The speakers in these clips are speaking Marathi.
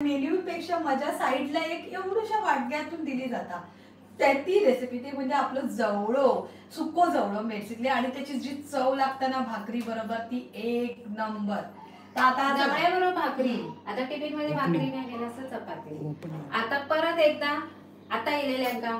मेन्यूपेक्षा माझ्या साईडला एक एवढ्याशा वाटग्यातून दिली जाता ती रेसिपी ते म्हणजे आपलं जवळो सुको जवळो बेसिकली आणि त्याची जी चव लागताना भाकरी बरोबर ती एक नंबर. आता जवळ्याबरोबर भाकरी, आता टिफिन मध्ये भाकरी नाही गेलं असं चपाती. आता परत एकदा आता येलेल्यांका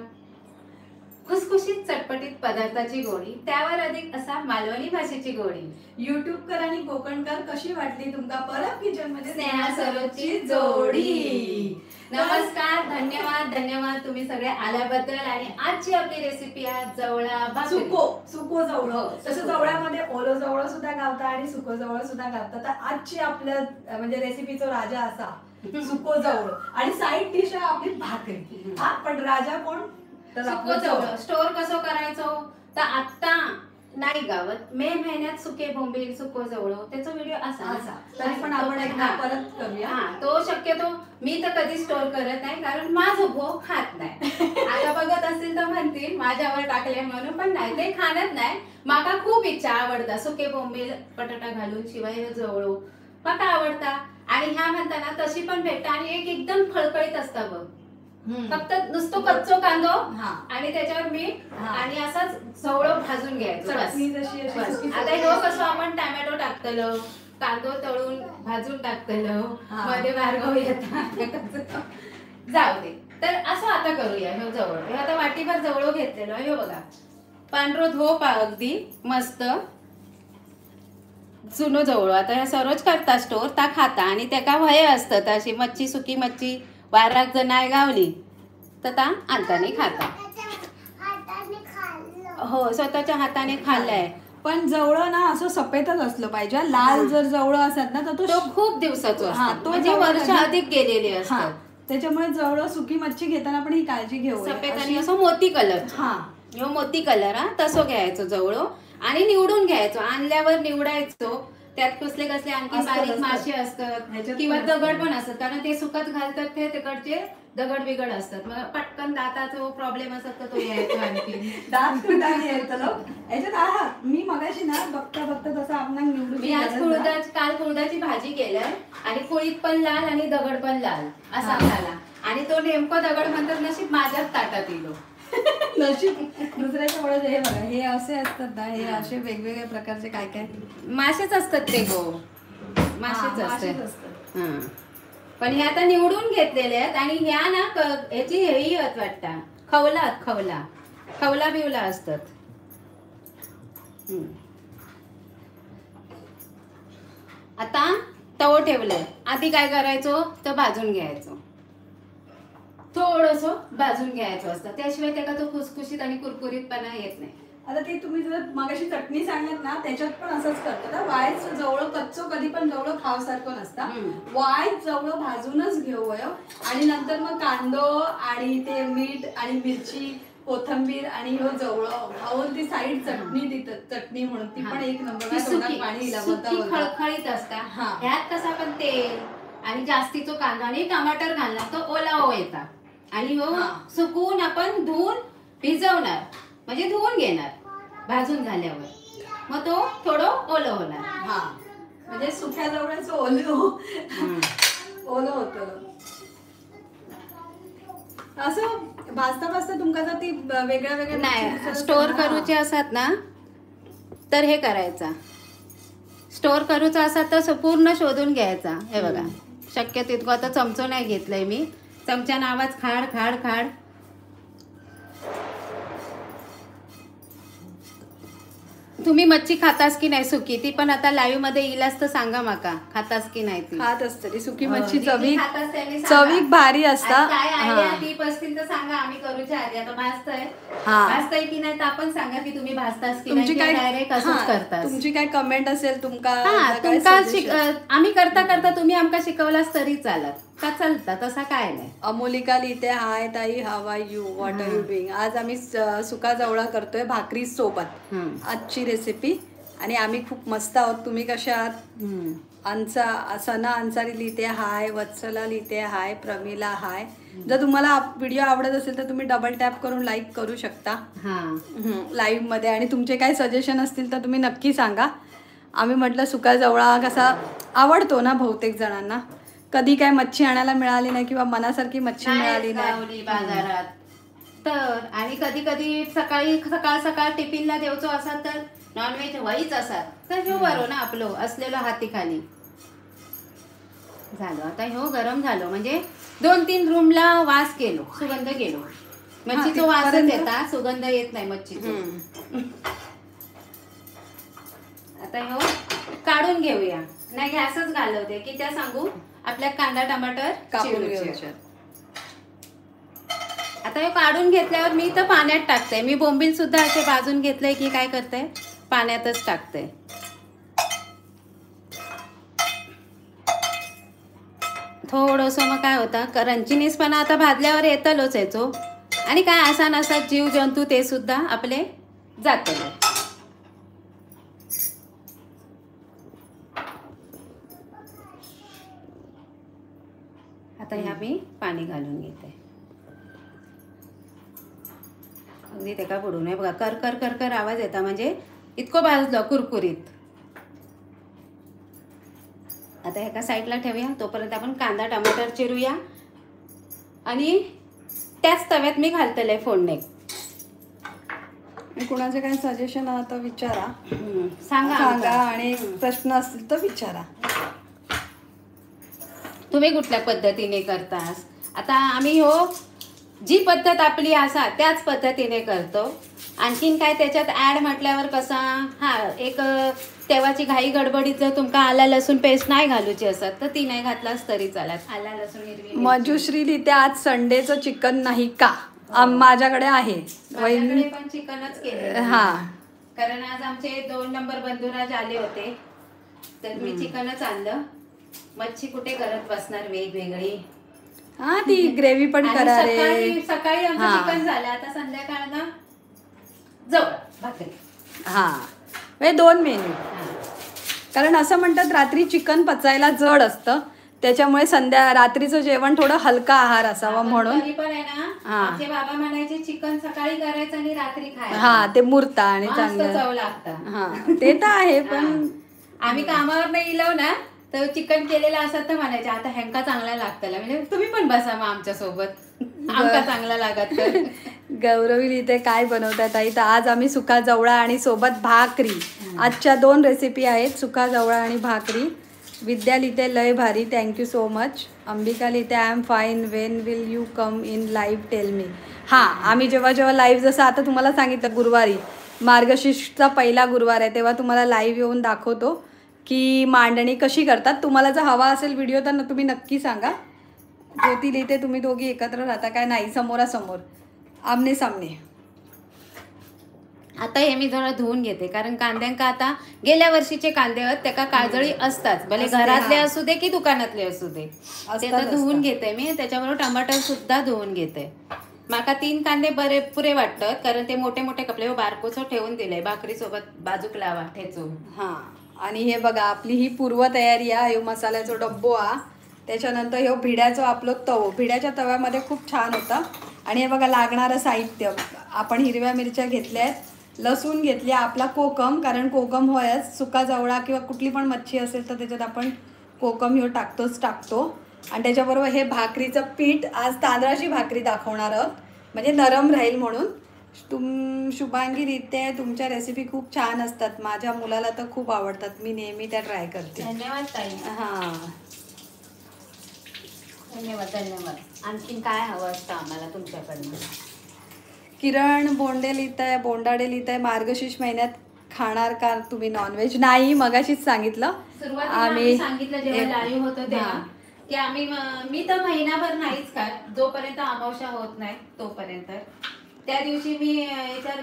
खुसखुशीत चटपटीत पदार्थाची गोडी, त्यावर अधिक असा मालवणी भाषेची गोडी. युट्यूबकर आणि कोकणकर कशी वाटली तुमका परत किचन मध्ये स्नेहा सरोजची जोडी. नमस्कार, धन्यवाद धन्यवाद तुम्ही सगळे आल्याबद्दल. आणि आजची आपली रेसिपी आहे जवळा भाकरी. सुको जवळ. तसं जवळामध्ये ओलो जवळ सुद्धा गावता आणि सुको जवळ सुद्धा गावता. तर आजची आपल्या म्हणजे रेसिपीचा राजा असा सुको जवळ आणि साईड डिश आहे आपली भाकरी. हा पण राजा कोण तर सुको जवळ. स्टोर कसं करायचो तर आता नाही गावत. मे महिन्यात सुके बोंबील सुको जवळ त्याचा व्हिडिओ असा तरी पण आपण एकदा परत करूया. तो शक्यतो मी तर कधी स्टोर करत नाही कारण माझं भो खात नाही. आता बघत असेल तर म्हणतील माझ्यावर टाकले म्हणून, पण नाही ते खाणच नाही. माका खूप इच्छा आवडता सुके बोंबील बटाटा घालून शिवाय जवळ माका आवडता. आणि ह्या म्हणताना तशी पण भेटता आणि एक एकदम फळफळीत असता बघ. फक्त नुसतं कच्चो कांदो आणि त्याच्यावर मीठ आणि असाच जवळ भाजून घ्यायचं. आता हे कसं आपण टोमॅटो टाकतलो, कांदो तळून भाजून टाकतलो, मध्ये भार्गव येतात जाऊ दे. तर असं आता करूया. हे जवळ हे आता वाटीभर जवळ घेतलेलो हे बघा. पांढरो धोप अगदी मस्त जुनो जवळ. आता ह्या सरोज करता स्टोर ता खाता आणि त्याका वय असतं अशी मच्छी सुकी मच्छी वाराक जर नाही गावली तर ता आणताने खाता. हो स्वतःच्या हाताने खाल्लाय. पण जवळ ना असं सफेदच असलं पाहिजे. लाल जर जवळ असत ना तर तो खूप दिवसाचा असतो, म्हणजे वर्ष अधिक गेलेले असतात. त्याच्यामुळे जवळ सुकी मच्छी घेताना पण ही काळजी घेऊ. सफेद आणि असं मोती कलर. ह्यो मोती कलर तर घ्यायचो जवळ आणि निवडून घ्यायचो. आणल्यावर निवडायचो. त्यात कसले कसले आणखी बारीक मासे असतात किंवा दगड पण असतात कारण ते सुकत घालतात ते तिकडचे दगड बिगड असतात. मग पटकन दाताचा प्रॉब्लेम असत तर तो यायचो आणखी दात याच्यात. मी मगाशी ना बघता बघता तसं आपण निवडून मी आज काल कुळदाची भाजी केलं आणि कुळीत पण लाल आणि दगड पण लाल असा झाला. आणि तो नेमकं दगड म्हणतात नशीब माझ्याच ताटात येलो. नशीब दुसऱ्याच्या मुळे हे बघा हे असे असतात ना, हे असे वेगवेगळ्या प्रकारचे काय काय मासेच असतात ते गो. मासेच असतात. पण हे आता निवडून घेतलेले आहेत आणि ह्या ना ह्याची हेही वाटतं खवला बिवला असतात. आता तव ठेवलंय. आधी काय करायचो तर भाजून घ्यायचो. थोडस भाजून घ्यायचं असतं त्याशिवाय त्याला तो खुसखुशीत आणि कुरकुरीतपणा येत नाही. आता ते तुम्ही जर मगाशी चटणी सांगत ना त्याच्यात पण असंच करतात. वायच जवळ कच्चो कधी पण जवळ खावसारखं नसता. वाय जवळ भाजूनच घेऊ आणि नंतर मग कांदो आणि ते मीठ आणि मिरची कोथंबीर आणि ह्यो जवळ खाऊन ती साईड चटणी देतात. चटणी म्हणून ती पण एक नंबर पाणी खळखळीत असता. ह्यात कसा पण तेल आणि जास्तीचो कांदा आणि टमाटर घालला तो ओलावा येतात. आणि हो सुकून आपण धुवून भिजवणार म्हणजे धुवून घेणार भाजून झाल्यावर. मग तो थोडं ओलं होणार. म्हणजे सुक्या जवळच ओलं होतं. असं भाजता भाजता तुमका जर ती वेगळ्या वेगळ्या नाही स्टोर करूचे असतात ना तर हे करायचा. स्टोर करूचा असतात तर पूर्ण शोधून घ्यायचा. हे बघा शक्य तितकं आता चमचो नाही घेतलाय मी. चमच्यानं आवाज खाड खाड खाड. तुम्ही मच्छी खातास की नाही सुकी ती पण आता लाईव्ह मध्ये येईलास तर सांगा माका खातास की नाही. ती खात असते सुकी मच्छी चवीक भारी असता. काय आयडिया टिप असतील तर सांगा. आम्ही करूच्या आधी आता भाजताय की नाही तर आपण सांगा की तुम्ही भाजतास की नाही. डायरेक्ट असंच करता. तुमची काय कमेंट असेल तुमका आम्ही करता करता तुम्ही आमका शिकवलास तरी चालत का चालता तसा काय नाही. अमोलिका लिहिते हाय ताई how are you what are you doing. आज आम्ही सुका जवळा करतोय भाकरी सोबत आजची रेसिपी आणि आम्ही खूप मस्त आहोत. तुम्ही कशा आहात. सना अन्सारी लिहिते हाय. वत्सला लिहिते हाय. प्रमिला हाय. जर तुम्हाला व्हिडिओ आवडत असेल तर तुम्ही डबल टॅप करून लाईक करू शकता लाईव्ह मध्ये. आणि तुमचे काही सजेशन असतील तर तुम्ही नक्की सांगा. आम्ही म्हटलं सुका जवळा कसा आवडतो ना बहुतेक जणांना कधी काय मच्छी आणायला मिळाली नाही किंवा मनासारखी मच्छी मिळाली नाही बाजारात तर. आणि कधी कधी सकाळ टिफिनला देवचो असा तर नॉनव्हेज व्हाईच असा तर ह्यो बरो ना आपलो असलेलो हाती खाली झालो. आता ह्यो गरम झालो म्हणजे 2-3 रूमला वास गेलो, सुगंध गेलो. मच्छीचा वासच येता, सुगंध येत नाही मच्छीचा. आता ह्यो काढून घेऊया. नाही गॅसच घालवते की त्या सांगू आपल्या कांदा टमाटर कापून घेऊया. आता हे काढून घेतल्यावर मी तर पाण्यात टाकते. मी बोंबील सुद्धा असे भाजून घेतलंय की काय करते पाण्यातच टाकते. थोडंसं मग काय होतं करंचीनीसपणा आता भाजल्यावर येतलोच याचो. आणि काय असा नसा जीव जंतू ते सुद्धा आपले जातले. आता ह्या मी पाणी घालून घेते. अगदी ते का पडू नये बघा. कर कर कर कर आवाज येता म्हणजे इतकं भाजलं कुरकुरीत. आता एका साईडला ठेवूया. तोपर्यंत आपण कांदा टमाटर चिरूया आणि त्याच तव्यात मी घालतले फोडणे. कुणाचे काही सजेशन आता विचारा, सांगा आणि प्रश्न असतील तर विचारा. तुम्ही कुठल्या पद्धतीने करतास. आता आम्ही जी पद्धत आपली असा त्याच पद्धतीने करतो. आणखीन काय त्याच्यात ऍड म्हटल्यावर कसा एक तेव्हाची घाई गडबडीत जर तुमका आला लसूण पेस्ट नाही घालूची असत तर ती नाही घातलास तरी चालत. आला लसूण हिरवी मंजुश्री लिहिते आज संडेचं चिकन नाही का. माझ्याकडे आहे पण चिकनच केले. कारण आज आमचे 2 नंबर बंधुराज आले होते तर मी चिकनच आणलं. मच्छी कुठे करत बसणार वेगवेगळी. ती ग्रेव्ही पण करा रे. सकाळी आमचं चिकन झालं. आता संध्याकाळ जवळ भाकरी 2 मेनू. कारण असं म्हणतात रात्री चिकन पचायला जड असतं त्याच्यामुळे रात्रीचं जेवण थोडं हलका आहार असावा म्हणून. पण आहे ना आमचे बाबा म्हणायचे चिकन सकाळी करायचं आणि रात्री खायचं. ते मुरता आणि चांगलं चव लागतं. ते तर आहे. पण आम्ही कामावर नाही गेलो ना तर चिकन केलेलं असत तर म्हणायचे आता ह्यांका चांगला लागतला. म्हणजे तुम्ही पण बसा मग आमच्या सोबत आमका चांगला लागत तर. गौरवी लिहिते काय बनवतात आई. तर आज आम्ही सुका जवळा आणि सोबत भाकरी. आजच्या 2 रेसिपी आहेत सुका जवळा आणि भाकरी. विद्या लिहिते लय भारी थँक्यू सो मच. अंबिका लिहिते I am fine when will you come in live tell me. आम्ही जेव्हा लाईव्ह जसं आता तुम्हाला सांगितलं गुरुवारी मार्गशीर्षचा पहिला गुरुवार आहे तेव्हा तुम्हाला लाईव्ह येऊन दाखवतो की मांडणी कशी करतात. तुम्हाला जर हवा असेल व्हिडिओ तर तुम्ही नक्की सांगा. ज्योती लिहिते तुम्ही दोघी एकत्र राहता काय. नाही समोरासमोर आमने सामने. आता हे मी जरा धुवून घेते कारण कांद्यांका आता गेल्या वर्षीचे कांदे आहेत त्याका काजळी असतात भले घरातले असू दे की दुकानातले असू दे. ते तर धुवून घेते मी. त्याच्याबरोबर टमाटर सुद्धा धुवून घेते. माका 3 कांदे बरे पुरे वाटतात कारण ते मोठे मोठे कपडे बारकोसो ठेवून दिले भाकरी सोबत बाजूक लावा ठेचून. आणि हे बघा आपली ही पूर्व तयारी आहे. मसाल्याचा डब्बो त्याच्यानंतर हे भिड्याचं आपलं तवो. भिड्याच्या तव्यामध्ये खूप छान होता. आणि हे बघा लागणारं साहित्य आपण हिरव्या मिरच्या घेतल्या आहेत, लसूण घेतली, आपला कोकम कारण कोकम होयच सुका जवळा किंवा कुठली पण मच्छी असेल तर त्याच्यात आपण कोकम टाकतो. आणि त्याच्याबरोबर हे भाकरीचं पीठ आज तांदळाची भाकरी दाखवणार आहोत म्हणजे नरम राहील म्हणून. शुभांगी लिहिते तुमच्या रेसिपी खूप छान असतात. माझ्या मुलाला तर खूप आवडतात. मी नेहमी त्या ट्राय करते. धन्यवाद ताई. धन्यवाद. आणखीन काय हवं असतं आम्हाला तुमच्याकडनं. किरण बोंडाडे लिहित आहे मार्गशीर्ष महिन्यात खाणार का तुम्ही नॉनव्हेज. नाही मगाशीच सांगितलं आम्ही सांगितलं जेव्हा लाईव्ह होतं तेव्हा की मी तर महिनाभर नाहीच खात जोपर्यंत अमावस्या होत नाही तोपर्यंत. त्या दिवशी मी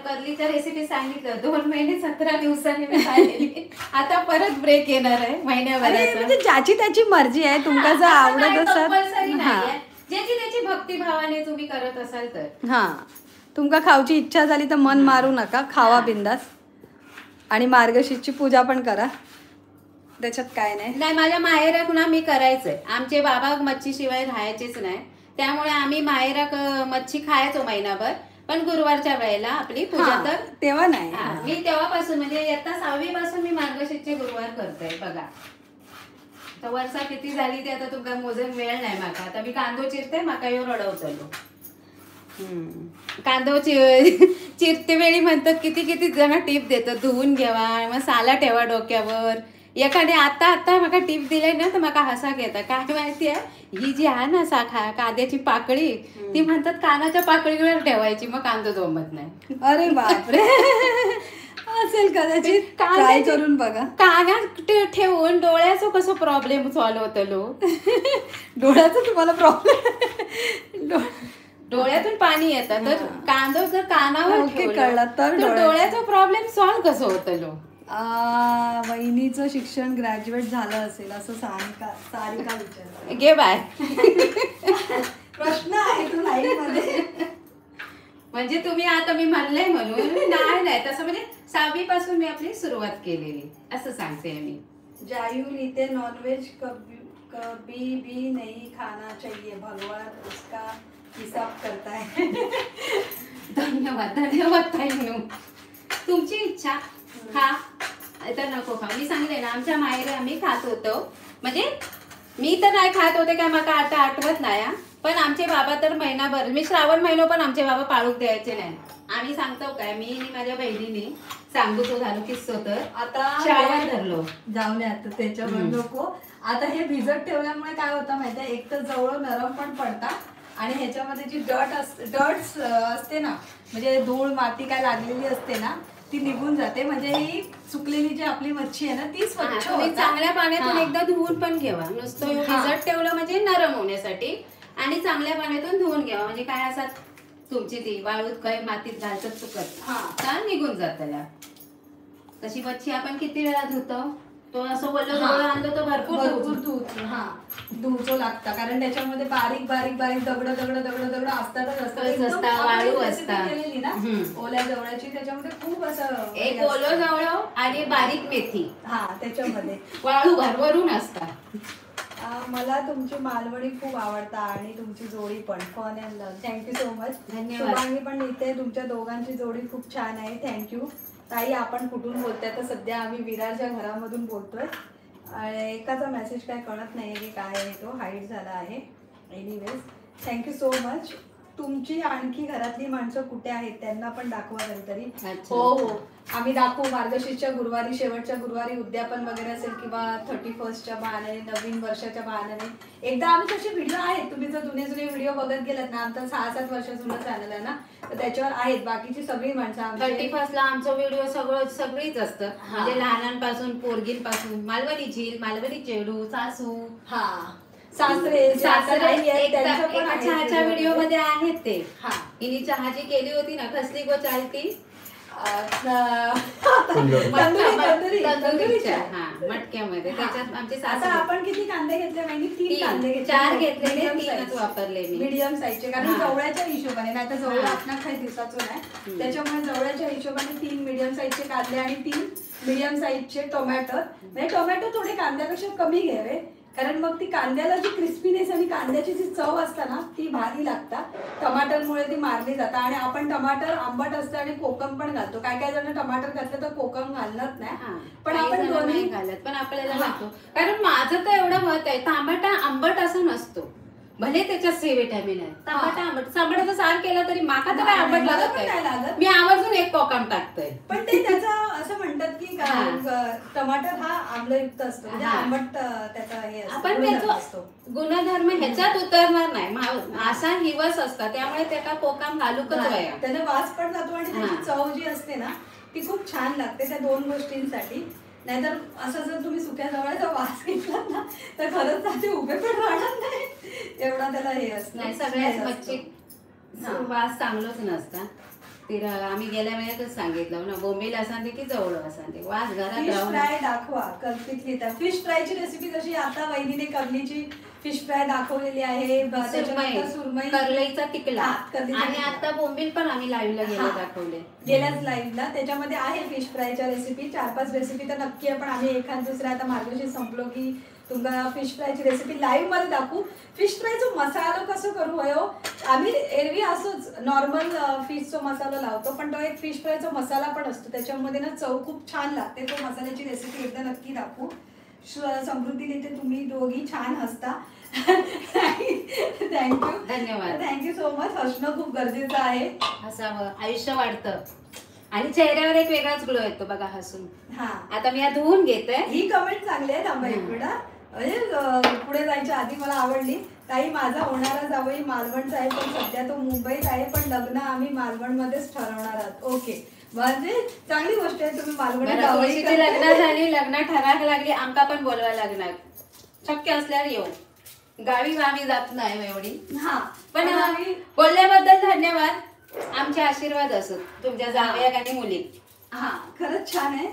करलीच्या रेसिपी सांगितलं 2 महिने 17 दिवसांनी मी खाल्लेली. आता परत ब्रेक येणार आहे महिन्याभराचा. म्हणजे ज्याची त्याची मर्जी आहे. तुमका जर आवडत असेल ज्याची त्याची भक्तिभावाने तुम्ही करत असाल तर. तुमका खाऊची इच्छा झाली तर मन मारू नका खावा बिंदास. आणि मार्गशीर्षची पूजा पण करा त्याच्यात काय नाही. माझ्या माहेराक ना मी करायचंय. आमचे बाबा मच्छी शिवाय राहायचेच नाही त्यामुळे आम्ही माहेराक मच्छी खायचो महिनाभर. पण गुरुवारच्या वेळेला आपली पूजा तर तेव्हा नाही. मी तेव्हापासून म्हणजे इयत्ता 6वी पासून मी मार्गशीर्षचे गुरुवार करते बघा. तर वर्षा किती झाली ते आता तुमका मोजून वेळ नाही माका. आता मी कांदो चिरते, माका येऊन रडवतलो. कांदो चिरते वेळी म्हणतात किती किती जण टीप देतात, धुवून घ्यावा, मग साला ठेवा डोक्यावर. एखादी आता माका टीप दिले ना तर माका हसाक येता. काय माहितीये, ही जी आहे ना कांद्याची पाकळी, ती म्हणतात कानाच्या पाकळीवर ठेवायची, मग कांदो जमत नाही. अरे बापरे. असेल कदाचित, ट्राय करून बघा. कानात ठेवून डोळ्याचं कसं प्रॉब्लेम सॉल्व्ह होतलो. डोळ्याचा तुम्हाला प्रॉब्लेम, डोळ्यातून पाणी येतं, तर कांदो जर कानावर कळला तर डोळ्याचा प्रॉब्लेम सॉल्व्ह कसं होतलो. वहिनीचं शिक्षण ग्रॅज्युएट झालं असेल असं सारिका विचार. घे बाय. प्रश्न आहे तू लाईव्ह मध्ये. म्हणजे तुम्ही आता मी म्हणलंय म्हणून नाही तसं, म्हणजे 6वी पासून मी आपली सुरुवात केलेली असं सांगते मी. जायू लिहिते नॉनव्हेज कभी भी नहीं खाना चाहिए, भगवान उसका हिसाब करता है. धन्यवाद ताईंनो. तुमची इच्छा खा तर नको खा. मी सांगले ना, आमच्या माहेरी आम्ही खात होतो. म्हणजे मी तर नाही खात होते काय, मला आता आठवत नाही. पण आमचे बाबा तर महिनाभर, मी श्रावण महिनो पण आमचे बाबा पाळूक द्यायचे नाही. आम्ही सांगतो काय, मी आणि माझ्या बहिणीने सांगू तो झालो किस्सो. तर आता श्रावण धरलो जाऊन आता त्याच्यावर नको. आता हे भिजत ठेवल्यामुळे काय होतं माहितीये, एक तर जवळ नरम पण पडतात आणि ह्याच्यामध्ये जी डर्ट्स असते ना, म्हणजे धूळ माती काय लागलेली असते ना, ती निघून जाते. म्हणजे ही सुकलेली जी आपली मच्छी आहे ना, ती स्वच्छ होते. चांगल्या पाण्यातून एकदा धुवून पण घ्यावा. नुसतं भिजत ठेवलं म्हणजे नरम होण्यासाठी, आणि चांगल्या पाण्यातून धुवून घ्यावा. म्हणजे काय असतात तुमची ती वाळूत काही मातीत घालतात चुकत तर निघून जात त्याला. तशी मच्छी आपण किती वेळा धुतो, तो असं वल्ल आणलं तर भरपूर धुवतो लागतं. कारण त्याच्यामध्ये बारीक बारीक बारीक दगड असतातच असतात. वाळू असतात ना ओल्या जवळची, त्याच्यामध्ये खूप असं एक ओलं जवळ आणि बारीक मेथी त्याच्यामध्ये वाळू भरभरून असतात. मला तुमची मालवणी खूप आवडता आणि तुमची जोडी पण fun and love. Thank you so much. धन्यवाद. पण इथे तुमच्या दोघांची जोडी खूप छान आहे. थँक्यू ताई. आपण कुठून बोलताय? तर सध्या आम्ही विरारच्या घरामधून बोलतोय. एकाचा मेसेज काय कळत नाहीये की काय आहे, तो हाईड झाला आहे. Anyways thank you so much. तुमची आणखी घरातली माणसं कुठे आहेत त्यांना पण दाखवा कधीतरी. हो आम्ही दाखवू. मार्गशीर्षच्या गुरुवारी, शेवटच्या गुरुवारी उद्यापन वगैरे असेल किंवा 31st बहाण्याने, नवीन वर्षाच्या बहाण्याने एकदा आम्ही तसे व्हिडिओ आहेत. तुम्ही जर जुने व्हिडिओ बघत गेलात ना, आमचा 6-7 वर्ष जुनं चॅनल आहे ना, तर त्याच्यावर आहेत बाकीची सगळी माणसं. 31st आमचं व्हिडिओ सगळीच असतं. म्हणजे लहानांपासून पोरगींपासून, मालवणी झील, मालवणी चेडू, सासू, सासरे चहाच्या व्हिडिओ मध्ये आहेत ते. हिने चहा जी केली होती ना, कसली गो चालती मटक्यामध्ये, त्याच्यात आमचे सासू. आपण किती कांदे घेतले माहिती? 3 कांदे घेतले. 4 घेतलेले, 3च वापरले मी. मीडियम साईजचे, कारण जवळच्या हिशोबाने, नाही तर जवळ असणार काही दिवसाचं नाही, त्याच्यामुळे जवळच्या हिशोबाने 3 मीडियम साईजचे कांदे आणि 3 मीडियम साईजचे टोमॅटो. म्हणजे टोमॅटो थोडे कांद्यापेक्षा कमी घ्यावे, कारण मग ती कांद्याला जी क्रिस्पीनेस आणि कांद्याची जी चव असते ना, ती भारी लागतात. टमाटरमुळे ती मारली जातात. आणि आपण टमाटर आंबट असतं आणि कोकम पण घालतो. काय काय जण टमाटर घातलं तर कोकम घालत नाही, पण आपण दोन्ही घालत, पण आपल्याला लागतो. कारण माझं तर एवढं मत आहे, टमाटा आंबट असं नसतो. भले त्याच्यात सी विटॅमिन आहे. टमाटा आंबट, सांबडाचा सार केला तरी माका तर काय आंबट लागत नाही. मी आवर्जून एक कोकम टाकतोय. पण ते त्याचं असं म्हणतात की टमाटर हा आम्लयुक्त असतो, म्हणजे आंबट त्याचा हे आपण त्याचा गुणधर्म ह्याच्यात उतरणार नाही. असा हिवस असतात, त्यामुळे त्याला कोकम घालूकच वया, त्याने वास पण जातो आणि त्याची चव जी असते ना ती खूप छान लागते. त्या 2 गोष्टींसाठी. नाहीतर असं जर तुम्ही सुक्या जवळचा वास घेतला ना, तर खरंच ते उभे पण राहणार नाही, एवढा त्याला हे असतं. नाही, सगळ्याच मच्छी वास चांगलंच नसता. तिला आम्ही गेल्या वेळेतच सांगितलं ना, बोंबील असांते की जवळ असांते, वास घरात. फिश फ्राय दाखवा कल्पितली. तर फिश फ्रायची रेसिपी जशी आता वहिनीने करलीची फिश फ्राय दाखवलेली आहे, सुरमई, करलईचा टिकला, आणि आता बोंबील पण आम्ही लाईव्हला दाखवले, गेल्याच लाईव्हला. त्याच्यामध्ये आहे फिश फ्रायच्या रेसिपी, 4-5 रेसिपी तर नक्की आहे. पण आम्ही एखाद दुसऱ्या, आता मार्गशीर्ष संपलो की तुम्हाला फिश फ्रायची रेसिपी लाईव्ह मध्ये दाखवू. फिश फ्रायचा मसाला कसं करू हो, आम्ही एरवी असंच नॉर्मल फिशचा मसाला लावतो, पण तो एक फिश फ्रायचा मसाला पण असतो, त्याच्यामध्ये ना चव खूप छान लागते. तो मसाल्याची रेसिपी एकदा नक्की दाखवू. समृद्धी देते. तुम्ही दोघी छान हसता. थँक्यू. धन्यवाद. Thank you so much. हसणं खूप गरजेचं आहे. हसावं, आयुष्य वाढतं आणि चेहऱ्यावर एक वेगळाच ग्लो येतो बघा हसून. हा, आता मी या धुवून घेते. ही कमेंट चांगली आहे. थांबा एक मिनिट. म्हणजे पुढे जायच्या आधी मला आवडली. ताई, माझा होणारा जावई मालवणचा आहे, पण सध्या तो मुंबईत आहे, पण लग्न आम्ही मालवणमध्येच ठरवणार आहोत. ओके, म्हणजे चांगली गोष्ट आहे. तुम्ही मालवण जावई लग्न झाली, लग्न ठरायला लागली, आमका पण बोलवायला लागणार. शक्य असल्यावर येऊ. गावी आम्ही जात नाही एवढी. हा, पण बोलल्याबद्दल धन्यवाद. आमचे आशीर्वाद असत तुमच्या जावयाक आणि मुली. हा, खरंच छान आहे.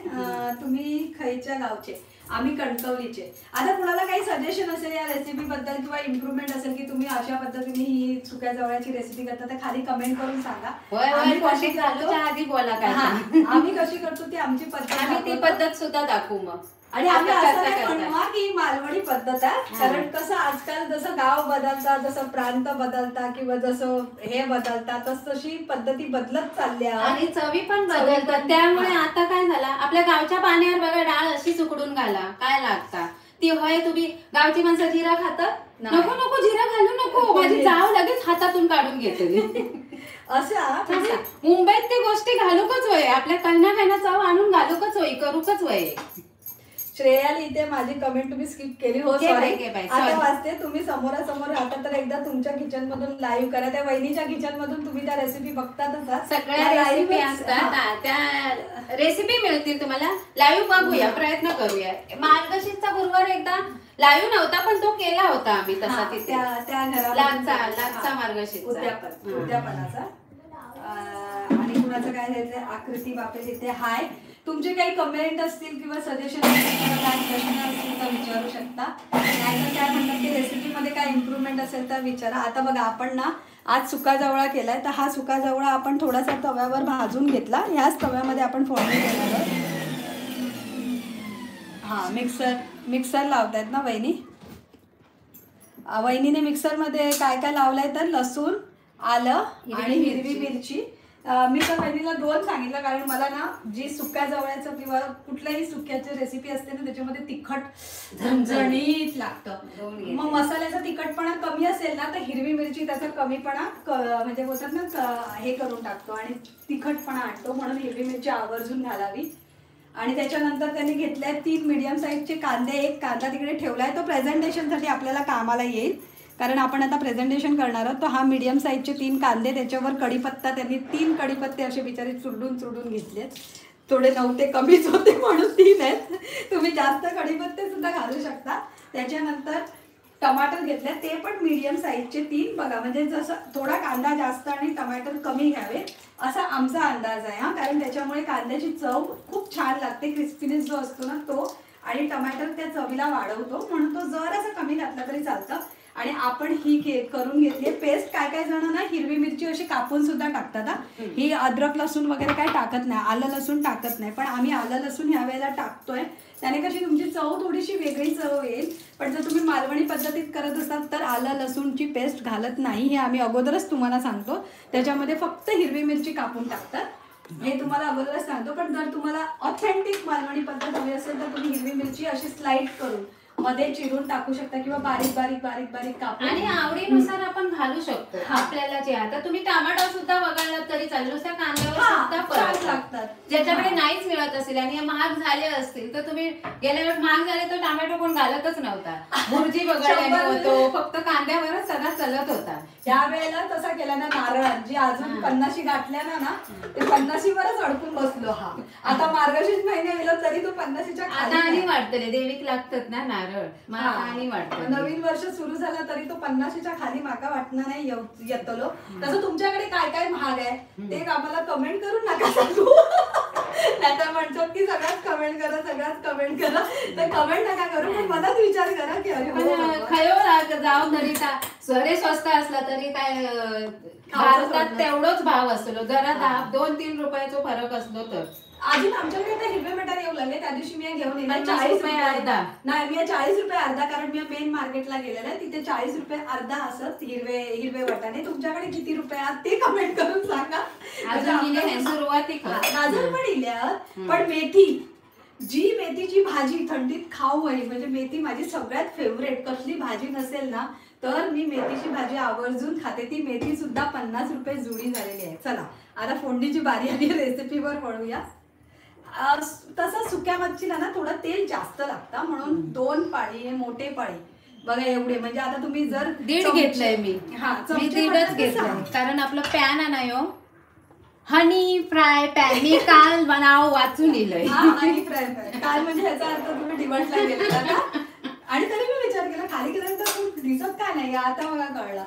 तुम्ही खयच्या गावचे? आम्ही कणकवलीचे. आता कुणाला काही सजेशन असेल या रेसिपी बद्दल किंवा इम्प्रुव्हमेंट असेल की तुम्ही अशा पद्धतीने ही सुक्या जवळची रेसिपी करता, तर खाली कमेंट करून सांगा. आम्ही कशी करतो आधी बोला काय आम्ही कशी करतो ती आमची पद्धत, आम्ही ती पद्धत सुद्धा दाखवू मग. आणि आम्ही असं नाही म्हणूया की मालवणी पद्धत आहे, कारण कसं आजकाल जसं गाव बदलतात, जसं प्रांत बदलता किंवा जसं हे बदलतात, तशी पद्धती बदलत चालल्या आणि चवी पण बदलतात. त्यामुळे आता काय झालं, आपल्या गावच्या पाण्यावर बघा डाळ अशीच उकडून घाला, काय लागता ती होय. तुम्ही गावची माणसं जिरा खातात, नको नको जिरा घालू नको, माझी जाव लगेच हातातून काढून घेते. अशा मुंबईत ते गोष्टी घालूकच वय, आपल्या कन्या खायला चव आणून घालूकच वय, करूकच वय. श्रेया लिहिते, माझी कमेंट तुम्ही स्किप केली. हो सॉरी, आता वाचते. तुम्ही समोरासमोर राहता तर एकदा तुमच्या किचन मधून लाईव्ह करा. त्या वहिनीच्या किचन मधून तुम्ही त्या रेसिपी बघतातच. सगळ्या रेसिपी असतात, त्या रेसिपी मिळतील तुम्हाला. लाईव्ह बघूया, प्रयत्न करूया. मार्गशीर्षचा गुरुवार एकदा लाईव्ह नव्हता, पण तो केला होता आम्ही तसा तिथे, त्या लाटचा मार्गशीर्ष उद्यापनाचा. आणि कुणाचं काय द्यायचंय? आकृती बापे तिथे हाय. तुमचे काही कमेंट असतील किंवा सजेशन असतील किंवा काय प्रश्न असतील तर विचारू शकता. नाहीतर काय म्हणतात की रेसिपीमध्ये काय इम्प्रूव्हमेंट असेल तर विचारा. आता बघा, आपण ना आज सुका जवळा केलाय, तर हा सुका जवळा आपण थोडासा तव्यावर भाजून घेतला. ह्याच तव्यामध्ये आपण फोडणी देणार आहोत. हा, मिक्सर लावतायत ना वहिनी? वहिनीने मिक्सरमध्ये काय काय लावलंय तर लसूण, आलं आणि हिरवी मिरची. मी तर बहिणीला 2 सांगितलं, कारण मला ना जी सुक्या जवळ्याचं किंवा कुठल्याही सुक्याची रेसिपी असते ना, त्याच्यामध्ये तिखट झणझणीत लागतं. मग मसाल्याचा तिखटपणा कमी असेल ना, तर हिरवी मिरची त्याचा कमीपणा म्हणजे बोलतात ना हे करून टाकतो आणि तिखटपणा आणतो. म्हणून हिरवी मिरची आवर्जून घालावी. आणि त्याच्यानंतर त्यांनी घेतले 3 मीडियम साईजचे कांदे. एक कांदा तिकडे ठेवलाय, तो प्रेझेंटेशनसाठी आपल्याला कामाला येईल, कारण आपण आता प्रेझेंटेशन करणार आहोत. तो हा मीडियम साईजचे 3 कांदे, त्याच्यावर कढीपत्ता. त्यांनी 3 कढीपत्ते असे बिचारे चुरडून घेतलेत. थोडे नव्हते, कमीच होते म्हणून 3 आहेत. तुम्ही जास्त कढीपत्ते सुद्धा घालू शकता. त्याच्यानंतर टमाटर घेतले, ते पण मीडियम साईजचे 3. बघा, म्हणजे जसं थोडा कांदा जास्त आणि टमाटर कमी घ्यावे असा आमचा अंदाज आहे. हा, कारण त्याच्यामुळे कांद्याची चव खूप छान लागते. क्रिस्पीनेस जो असतो ना तो, आणि टमाटर त्या चवीला वाढवतो, म्हणून तो जरासा कमी घातला तरी चालतं. आणि आपण ही करून घेतली पेस्ट. काय काय जण ना हिरवी मिरची अशी कापून सुद्धा टाकतात. ही अद्रक लसूण वगैरे काय टाकत नाही, आलं लसूण टाकत नाही, पण आम्ही आलं लसूण ह्या वेळेला टाकतोय. त्याने कशी तुमची चव थोडीशी वेगळी चव येईल. पण जर तुम्ही मालवणी पद्धतीत करत असाल तर आलं लसूणची पेस्ट घालत नाही, हे आम्ही अगोदरच तुम्हाला सांगतो. त्याच्यामध्ये फक्त हिरवी मिरची कापून टाकतात, हे तुम्हाला अगोदरच सांगतो. पण जर तुम्हाला ऑथेंटिक मालवणी पद्धत हवी असेल तर तुम्ही हिरवी मिरची अशी स्लाइड करून मध्ये चिरून टाकू शकता किंवा बारीक बारीक बारीक बारीक कापून, आणि आवडीनुसार आपण घालू शकतो आपल्याला जे. आता तुम्ही टमाटर सुद्धा वगळलात तरी चालेल, नुसत्या कांद्यावर सुद्धा परत लागतात. ज्याच्याकडे नाहीच मिळत असेल आणि महाग झाले असतील तर तुम्ही गेल्या वेळेस महाग झाले तर टोमॅटो कोण घालतच नव्हता, भुर्जी वगैरे होतो, फक्त कांद्यावरच सगळा चलत होता. या वेळेला तसा केला ना, नारळात जी अजून 50 गाठल्या ना ते 50वरच अडकून बसलो. हा, आता मार्गशीर्ष महिना गेला तरी तो 50च्या खाली. आता आणि वाटतले देवीक लागतात ना नारळ, मला आणि वाटतं नवीन वर्ष सुरू झालं तरी तो 50च्या खाली माका वाटणार नाही येतलो. तसं तुमच्याकडे काय काय महाग आहे ते आम्हाला कमेंट करून नका सांगू. नाहीतर म्हणतो की सगळ्यात कमेंट करा, सगळ्यात कमेंट करा. तर कमेंट नका करू, पण मनात विचार करा की अरे खयो जाऊ तरी का सरे स्वस्त असला तरी काय भारतात तेवढाच भाव असतो. जरा 2-3 रुपयाचा फरक असलो तर. अजून आमच्याकडे आता हिरवे मटार येऊ लागले. त्या दिवशी मी घेऊन येईल 40 रुपये अर्धा. नाही, मी 40 रुपये अर्धा, कारण मी मेन मार्केटला गेलेला आहे. तिथे 40 रुपये अर्धा असत हिरवे वाटाणे. तुमच्याकडे किती रुपये आहात ते कमेंट करून सांगा. सुरुवाती गाजर पण इल्या, पण जी मेथीची भाजी थंडीत खाऊ होईल, म्हणजे मेथी माझी सगळ्यात फेवरेट, कसली भाजी नसेल ना तर मी मेथीची भाजी आवर्जून खाते. ती मेथी सुद्धा 50 रुपये जुडी झालेली आहे. चला आता फोडणीची बारी आली, रेसिपीवर वळूया. तसं सुक्या मच्छीला ना थोडं तेल जास्त लागतं, म्हणून 2 पाळी हे मोठे पाळी बघा एवढे, म्हणजे आता तुम्ही जर दीड घेतलंय मी दीडच घेतलंय, कारण आपलं पॅन आहे ना यो हनी फ्राय पॅन मी काल बनाव वाचून लिहिलंय. हनी फ्राय पॅन काल म्हणजे ह्याचा अर्थ तुम्ही डिमांडला गेलेला का? आणि तरी मी विचार केला खाली केल्यानंतर दिसत काय नाही, आता मला कळला.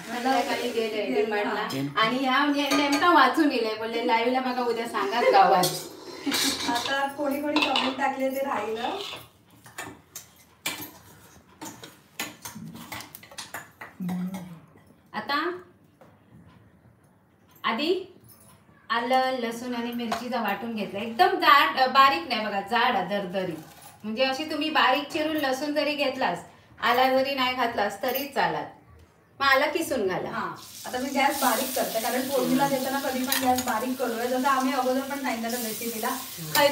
मला खाली गेले डिमांडला आणि ह्या नेमका वाचून लिहिलंय, बोलले लाईव्हला बघा उद्या सांगा गावात. आता कोणी कोणी कमेंट टाकले ते राहिलं. आता आधी आलं लसूण आणि मिरचीचा वाटून घेतला, एकदम जाड बारीक नाही बघा, जाड दरदरी, म्हणजे अशी तुम्ही बारीक चिरून लसूण जरी घेतलास, आला जरी नाही घातलास तरी चालत. मग आला किसून घाला. आता मी गॅस बारीक करते, कारण फोडणीला देताना कधी पण गॅस बारीक करूया, जसं आम्ही अगोदर पण सांगितलं रेसिपीला. काही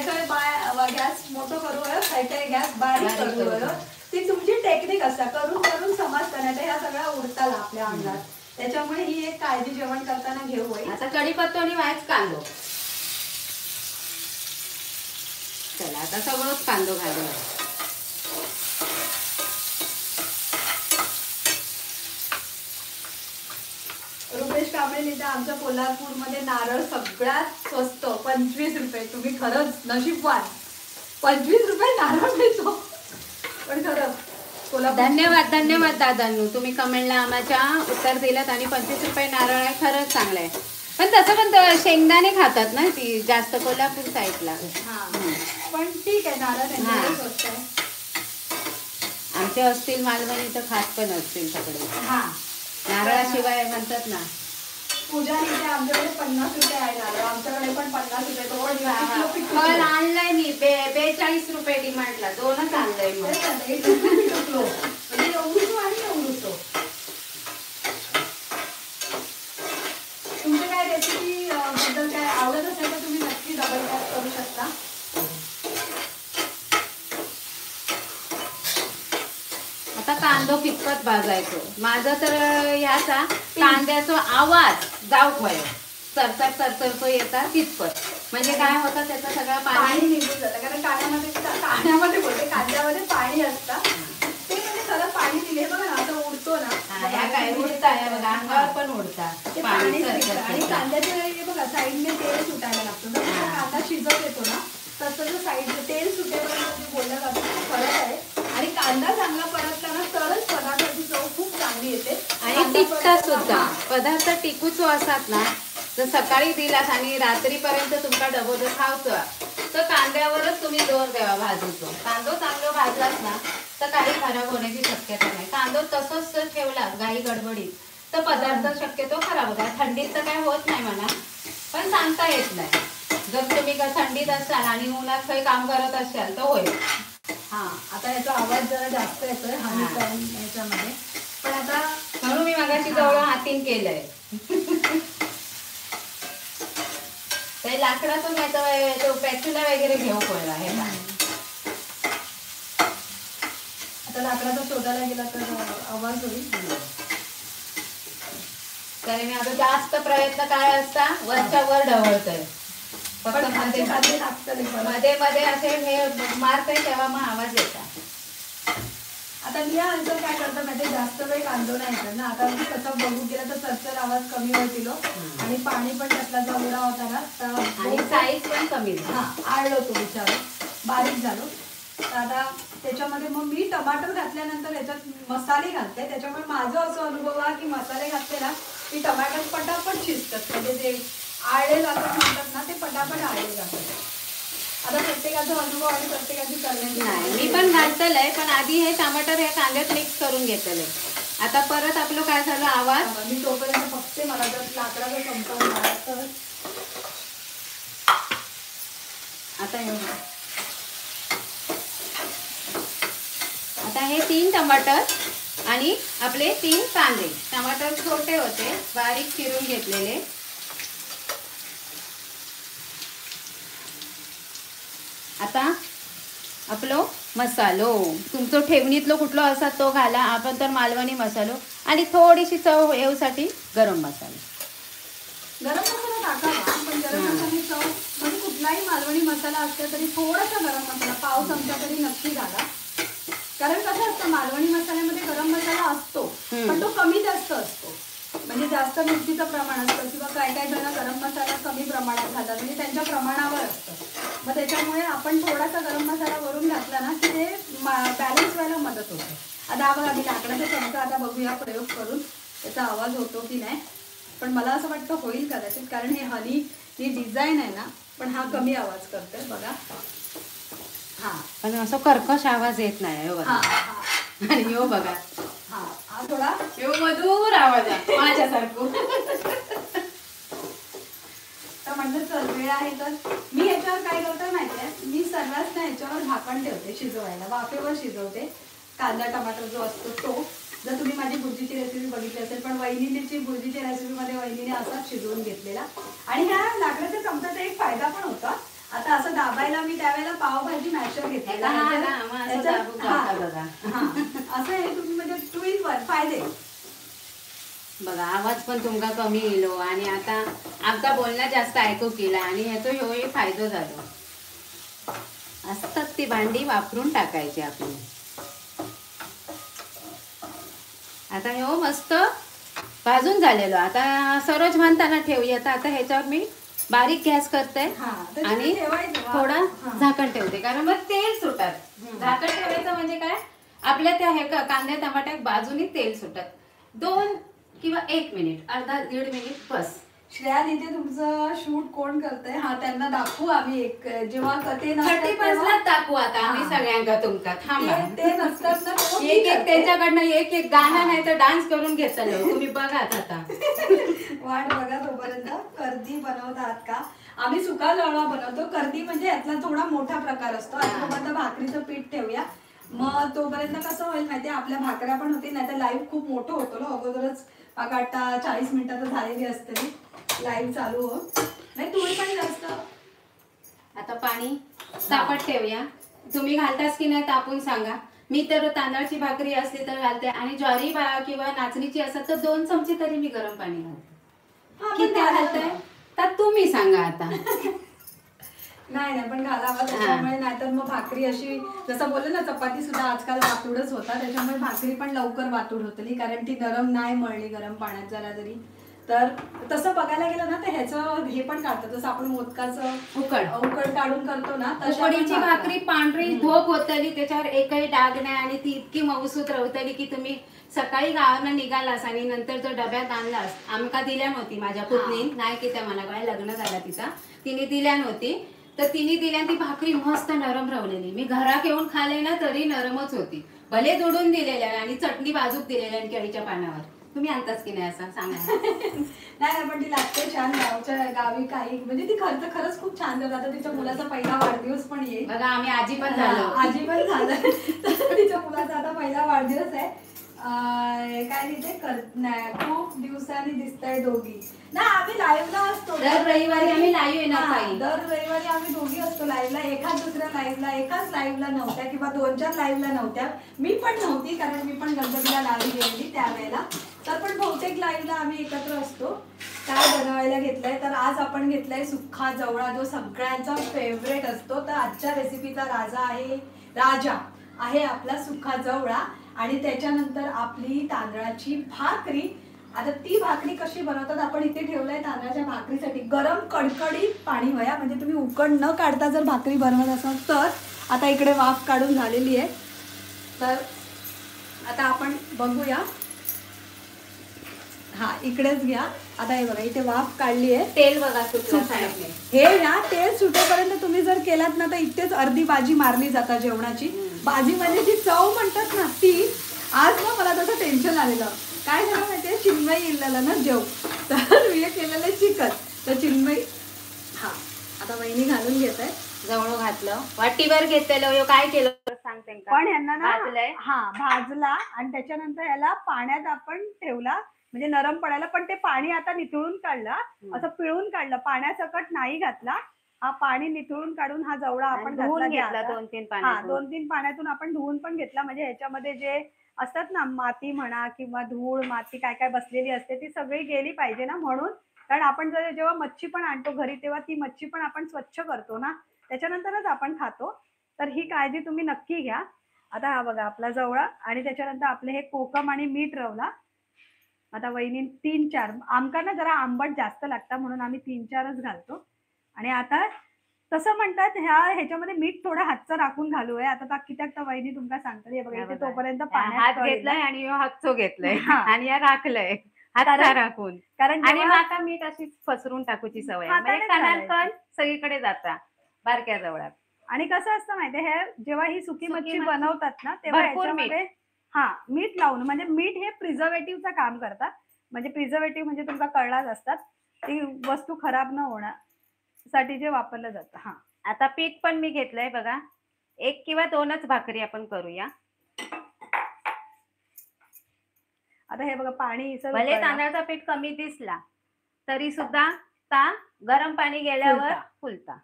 गॅस मोठं करू, काही गॅस बारीक करू. ती तुमची टेक्निक असते, करून करून समज करण्याचा, ह्या सगळ्या उडताला आपल्या अंगात. त्याच्यामुळे ही एक काळजी जेवण करताना घेऊ. आता कढीपत्ता आणि व्हायच कांदो. चला आता सगळंच कांदो घालूया. रुपेश कांबळे लिहिते आमच्या कोल्हापूरमध्ये नारळ सगळ्यात स्वस्त 25 रुपये. तुम्ही खरंच नशीबवान, 25 रुपये नारळ मिळतो. पण खरं धन्यवाद धन्यवाद दादांनो, तुम्ही कमेंटला आम्हाला उत्तर दिलं आणि 25 रुपये नारळ आहे, खरंच चांगलं आहे. पण तसं पण शेंगदाणे खातात ना ती जास्त कोल्हापूर साईडला. पण ठीक आहे, नारळ स्वस्त आहे. आमचे असतील मालवणी तर खात पण असतील सगळे. नारळाशिवाय म्हणतात ना. पूजा इथे आमच्याकडे 50 रुपये आहे नारळ, आमच्याकडे पण 50 रुपये. पण आणलंय मी 42 रुपये डिमांडला, 2च आणलंय तुमच्या काय रेसिपी बद्दल काय आवडत असेल तर तुम्ही नक्की डबल टॅप करू शकता. आता कांदो कितपत भाजायचो, माझा तर ह्याचा कांद्याचा आवाज जाऊ खोय सरसर सरसरतो येतात तितपत, म्हणजे काय होतं त्याचं सगळं पाणी निघून जातं, कारण कांद्यामध्ये बोलते कांद्यामध्ये पाणी असतं. ते म्हणजे खरं पाणी दिले बघा ना, असं उडतो ना, ह्या काय उडता बघा, अंगावर पण उडता पाणी. आणि कांद्याच्या वेळी बघा साईडने तेल सुटायला लागतं, जसं कांदा शिजत येतो ना तसं साईडने तेल सुटेपर्यंत जे बोललं जातं फरक आहे. आणि कांदा चांगला परतला ना तरच पदार्थाची चव खूप चांगली येते आणि टिकतात सुद्धा. पदार्थ टिकूचो असतात ना, जर सकाळी दिलास आणि रात्रीपर्यंत तुमका डबोदो खावचं तर कांद्यावरच तुम्ही जोर द्यावा भाजूचो. कांदो चांगला भाजलास ना तर काही खराब होण्याची शक्यता नाही. कांदो तसंच ठेवला घाई गडबडीत तर पदार्थ शक्यतो खराब होता. थंडीत तर काय होत नाही म्हणा, पण सांगता येत नाही. जर तुम्ही थंडीत असाल आणि उन्हात काही काम करत असाल तर होईल. आता याचा आवाज जरा जास्त येतोय याच्यामध्ये, पण आता म्हणून मी मगाशी जवळ हातीन केलंय. काही लाकडातून याचा पॅचुला वगैरे घेऊ पडला आहे. आता लाकडाचा शोधायला गेला तर आवाज होईल. तर मी आता जास्त प्रयत्न काय असता वरच्या वर ढवळतोय, फक्त मध्ये मध्ये असे हे मारतोय तेव्हा मग आवाज येतात. आता मी आन्सर काय करतो माहिती, जास्त वेळ कांदो नाही येतात ना. आता मी कसं बघू गेला तर चरचर आवाज कमी होतील आणि पाणी पण त्यातला जवळा होता ना, आणि साईज पण कमी आळलो तो विचार बारीक झालो. तर आता त्याच्यामध्ये मग मी टमाटर घातल्यानंतर याच्यात मसाले घालते. त्याच्यामुळे माझं असं अनुभव आहे की मसाले घातले ना की टमाटर पटापट शिजतात, म्हणजे जे आळले जातात म्हणतात ना ते पटापट आळले जातात. आता प्रत्येकाचा अनुभव आणि प्रत्येकाची करण्याची नाही, मी पण घालतलंय, पण आधी हे टमाटर हे कांद्यात मिक्स करून घेतलंय. आता परत आपलं काय झालं आवाज, मी तोपर्यंत बघते मला जर लाकडाचा संपवला तर. आता हे 3 टमाटर आणि आपले 3 कांदे. टमाटर छोटे होते, बारीक चिरून घेतलेले. आता आपलो मसालो तुमचो ठेवणीतलो कुठलो असा तो घाला. आपण तर मालवणी मसालो आणि थोडीशी चव येऊसाठी गरम मसाला. गरम मसाला टाकावा, पण गरम मसाल्याची चव म्हणजे कुठलाही मालवणी मसाला असला तरी थोडासा गरम मसाला पाव चमचा तरी नक्की घाला. कारण कसं असतं मालवणी मसाल्यामध्ये गरम मसाला असतो पण तो कमी जास्त असतो. म्हणजे जास्त मिरचीचं प्रमाण असतं किंवा काय काय जण गरम मसाला कमी प्रमाणात घालतात, म्हणजे त्यांच्या प्रमाणावर असतं. मग त्याच्यामुळे आपण थोडासा गरम मसाला वरून घातला ना की ते बॅलन्स व्हायला मदत होते. आता बघा मी लाकडाचा चमचा आता बघूया प्रयोग करून त्याचा आवाज होतो की नाही. पण मला असं वाटतं होईल कदाचित, कारण हे हनी ही डिझाईन आहे ना, पण हा कमी आवाज करतोय बघा. हा पण असं कर्कश आवाज येत नाही हो बघा. आणि हो बघा हा थोडा मधुर आवाज आहे माझ्यासारखं. तर म्हणलं चल वेळ आहे तर मी याच्यावर काय करते माहितीये, मी सर्वात ना याच्यावर झाकण ठेवते शिजवायला, वाफेवर शिजवते. कांदा टमाटर जो असतो तो, जर तुम्ही माझी भुर्जीची रेसिपी बघितली असेल, पण वहिनीची भुर्जीच्या रेसिपीमध्ये वहिनीने असाच शिजवून घेतलेला. आणि ह्या लाकडाच्या चमच्याचा एक फायदा पण होता. आता असं दाबायला मी त्यावेळेला पावभाजी मॅशर घेतलेला. असं हे तुम्ही म्हणजे 2 in 1 फायदे बघा. आवाज पण तुमका कमी येलो आणि आता आमचा बोलणं जास्त ऐकू केला आणि ह्याचा ह्यो फायदो झालो. असतात ती भांडी वापरून टाकायची आपण. आता ह्यो मस्त भाजून झालेलो. आता सरोज म्हणताना ठेवूया. आता ह्याच्यावर मी बारीक गॅस करते आणि थोडा झाकण ठेवते, कारण मग तेल सुटत. झाकण ठेवायचं म्हणजे काय, आपल्या त्या हे कांद्या टमाट्यात बाजूनी तेल सुटत. 2 किंवा 1 मिनिट, अर्धा 1.5 मिनिट बस. श्रेया तिथे तुमचं शूट कोण करतंय? हा त्यांना दाखवू आम्ही एक, जेव्हा ते 31ला दाखवू आता आम्ही सगळ्यांना तुमका. थांबा ते नसतात ना, एक एक त्यांच्याकडनं एक गाणं नाही तर डान्स करून घेतलं. तुम्ही बघात आता. वाट बघा तोपर्यंत. कर्दी बनवतात का? आम्ही सुका जवळा बनवतो. कर्दी म्हणजे यातला थोडा मोठा प्रकार असतो. आणि तोपर्यंत भाकरीचं पीठ ठेवूया. मग तोपर्यंत कसं होईल माहितीये, आपल्या भाकऱ्या पण होतील, नाही तर लाईव्ह खूप मोठं होतं ना. अगोदरच आता 40 मिनिटात झालेली असते लाईव्ह चालू हो. नाही तुम्ही पण जास्त. आता पाणी तापत ठेवूया. तुम्ही घालतास की नाही तापून सांगा. मी तर तांदळाची भाकरी असली तर घालते आणि ज्वारी किंवा नाचणीची असेल तर 2 चमचे तरी मी गरम पाणी घालते. किती घालताय तर तुम्ही सांगा आता. नाही पण घालावा त्याच्यामुळे, नाहीतर मग भाकरी अशी जसं बोललं ना, चपाती सुद्धा आजकाल वातूडच होता, त्याच्यामुळे भाकरी पण लवकर वातूड होतली, कारण ती नरम नाही मळली गरम पाण्यात जरा जरी. तर तसं बघायला गेलं ना तर ह्याचं हे पण काढतात, जसं आपण मोदकाचं उकड काढून करतो ना, उकडीची भाकरी पांढरी धोप होतली, त्याच्यावर एकही डाग नाही आणि ती इतकी मऊसूत रवतली की तुम्ही सकाळी गावानं निघालास आणि नंतर जो डब्यात आणलास. आमका दिल्या नव्हती माझ्या पुतणी, नाही की त्या मला काय लग्न झाला तिचा, तिने दिल्या नव्हती. तर तिने दिल्या ती भाकरी मस्त नरम रवलेली. मी घरात येऊन खाले ना तरी नरमच होती. भले जोडून दिलेल्या आणि चटणी बाजूक दिलेल्या आणि केळीच्या पानावर. तुम्ही आणताच की नाही असं सांगा. नाही पण ती लागते छान. गावी काही म्हणजे ती खरंच खूप छान करतात. आता तिच्या मुलाचा पहिला वाढदिवस पण येईल बघा. आम्ही आजी पण झालं. तिच्या मुलाचा आता पहिला वाढदिवस आहे. काय तिथे खूप दिवसांनी दिसताय दोघी ना. आम्ही लाईव्हला असतो दर रविवारी. आम्ही लाईव्ह येणार दर रविवारी आम्ही दोघी असतो लाईव्हला. एकाच दुसऱ्या लाईव्हला, एकाच लाईव्हला नव्हत्या किंवा 2-4 लाईव्हला नव्हत्या. मी पण नव्हती, कारण मी पण गणपतीला लावी गेलेली त्यावेळेला. तर पण बहुतेक लाईव्हला आम्ही एकत्र असतो. काय बनवायला घेतलंय तर आज आपण घेतलाय सुक्का जवळा, जो सगळ्यांचा फेवरेट असतो. तर आजच्या रेसिपीचा राजा आहे आपला सुक्का जवळा. आणि त्याच्यानंतर आपली तांदळाची भाकरी. आता ती भाकरी कशी बनवतात, आपण इथे ठेवलंय तांदळाच्या भाकरीसाठी गरम कडकडीत पाणी वया, म्हणजे तुम्ही उकड न काढता जर भाकरी बनवत असाल तर. आता इकडे वाफ काढून झालेली आहे, तर आता आपण बघूया. हा इकडेच घ्या. आता हे बघा इथे वाफ काढली आहे. तेल बघा हे ना, तेल सुटेपर्यंत तुम्ही जर केलात ना तर इथेच अर्धी बाजी मारली जातात जेवणाची. भाजी म्हणजे जी चव म्हणतात ना ती. आज ना मला तसं टेन्शन आलेलं. काय झालं माहितीये, चिन्मयी इल्लेलं ना जेव, तर मी केलेलं चिकन. तर चिन्मयी हा आता वहिनी घालून घेत आहे. जवळ घातलं, वाटीवर घेतलेलं. काय केलं सांगते पण यांना ना भाजला आणि त्याच्यानंतर याला पाण्यात आपण ठेवला, म्हणजे नरम पडायला. पण ते पाणी आता निथळून काढलं, असं पिळून काढलं, पाण्यासकट नाही घातला. हा पाणी निथळून काढून हा जवळा आपण धुवून घातला घेतला 2-3 हा पाण्यातून. 2-3 पाण्यातून आपण धुवून पण घेतला, म्हणजे ह्याच्यामध्ये जे असतात ना माती म्हणा किंवा धूळ माती काय काय बसलेली असते ती सगळी गेली पाहिजे ना, म्हणून. कारण आपण जेव्हा मच्छी पण आणतो घरी तेव्हा ती मच्छी पण आपण स्वच्छ करतो ना, त्याच्यानंतरच आपण खातो. तर ही काळजी तुम्ही नक्की घ्या. आता हा बघा आपला जवळा आणि त्याच्यानंतर आपले हे कोकम आणि मीठ रवला. आता वहिनी 3-4 आमका ना जरा आंबट जास्त लागतं म्हणून आम्ही 3-4च घालतो. आणि आता तसं म्हणतात ह्याच्यामध्ये मीठ थोडं हातचं राखून घालूया. आता कित्याक वहिनी तुमका सांगतात हे बघा इथे तोपर्यंत पाण्यात हात कळ घेतलाय आणि ह्यो हातचो घेतलाय हा. आणि या राखलंय हाताला राखून. कारण आणि जेव्हा माका मीठ अशीच पसरून टाकूची सवय आहे. म्हणजे हातानेच कणाकण घालायचं. सगळीकडे जाता बारक्या जवळात. आणि कसं असतं माहितीये हे जेव्हा ही सुकी मच्छी बनवतात ना तेव्हा भरपूर मीठ. ह्याच्यामध्ये हा मीठ लावून, म्हणजे मीठ हे प्रिझर्वेटिव्हचं काम करतात. म्हणजे प्रिझर्वेटिव्ह म्हणजे तुमचा कळलाच असतात, ती वस्तू खराब न होण्यासाठी जे वापरलं जातं. हा आता पीठ पण मी घेतलंय बघा, 1 किंवा 2च भाकरी आपण करूया. आता हे बघा पाणी भले तांदळाचा पीठ कमी दिसला तरी सुद्धा ता गरम पाणी गेल्यावर फुलता.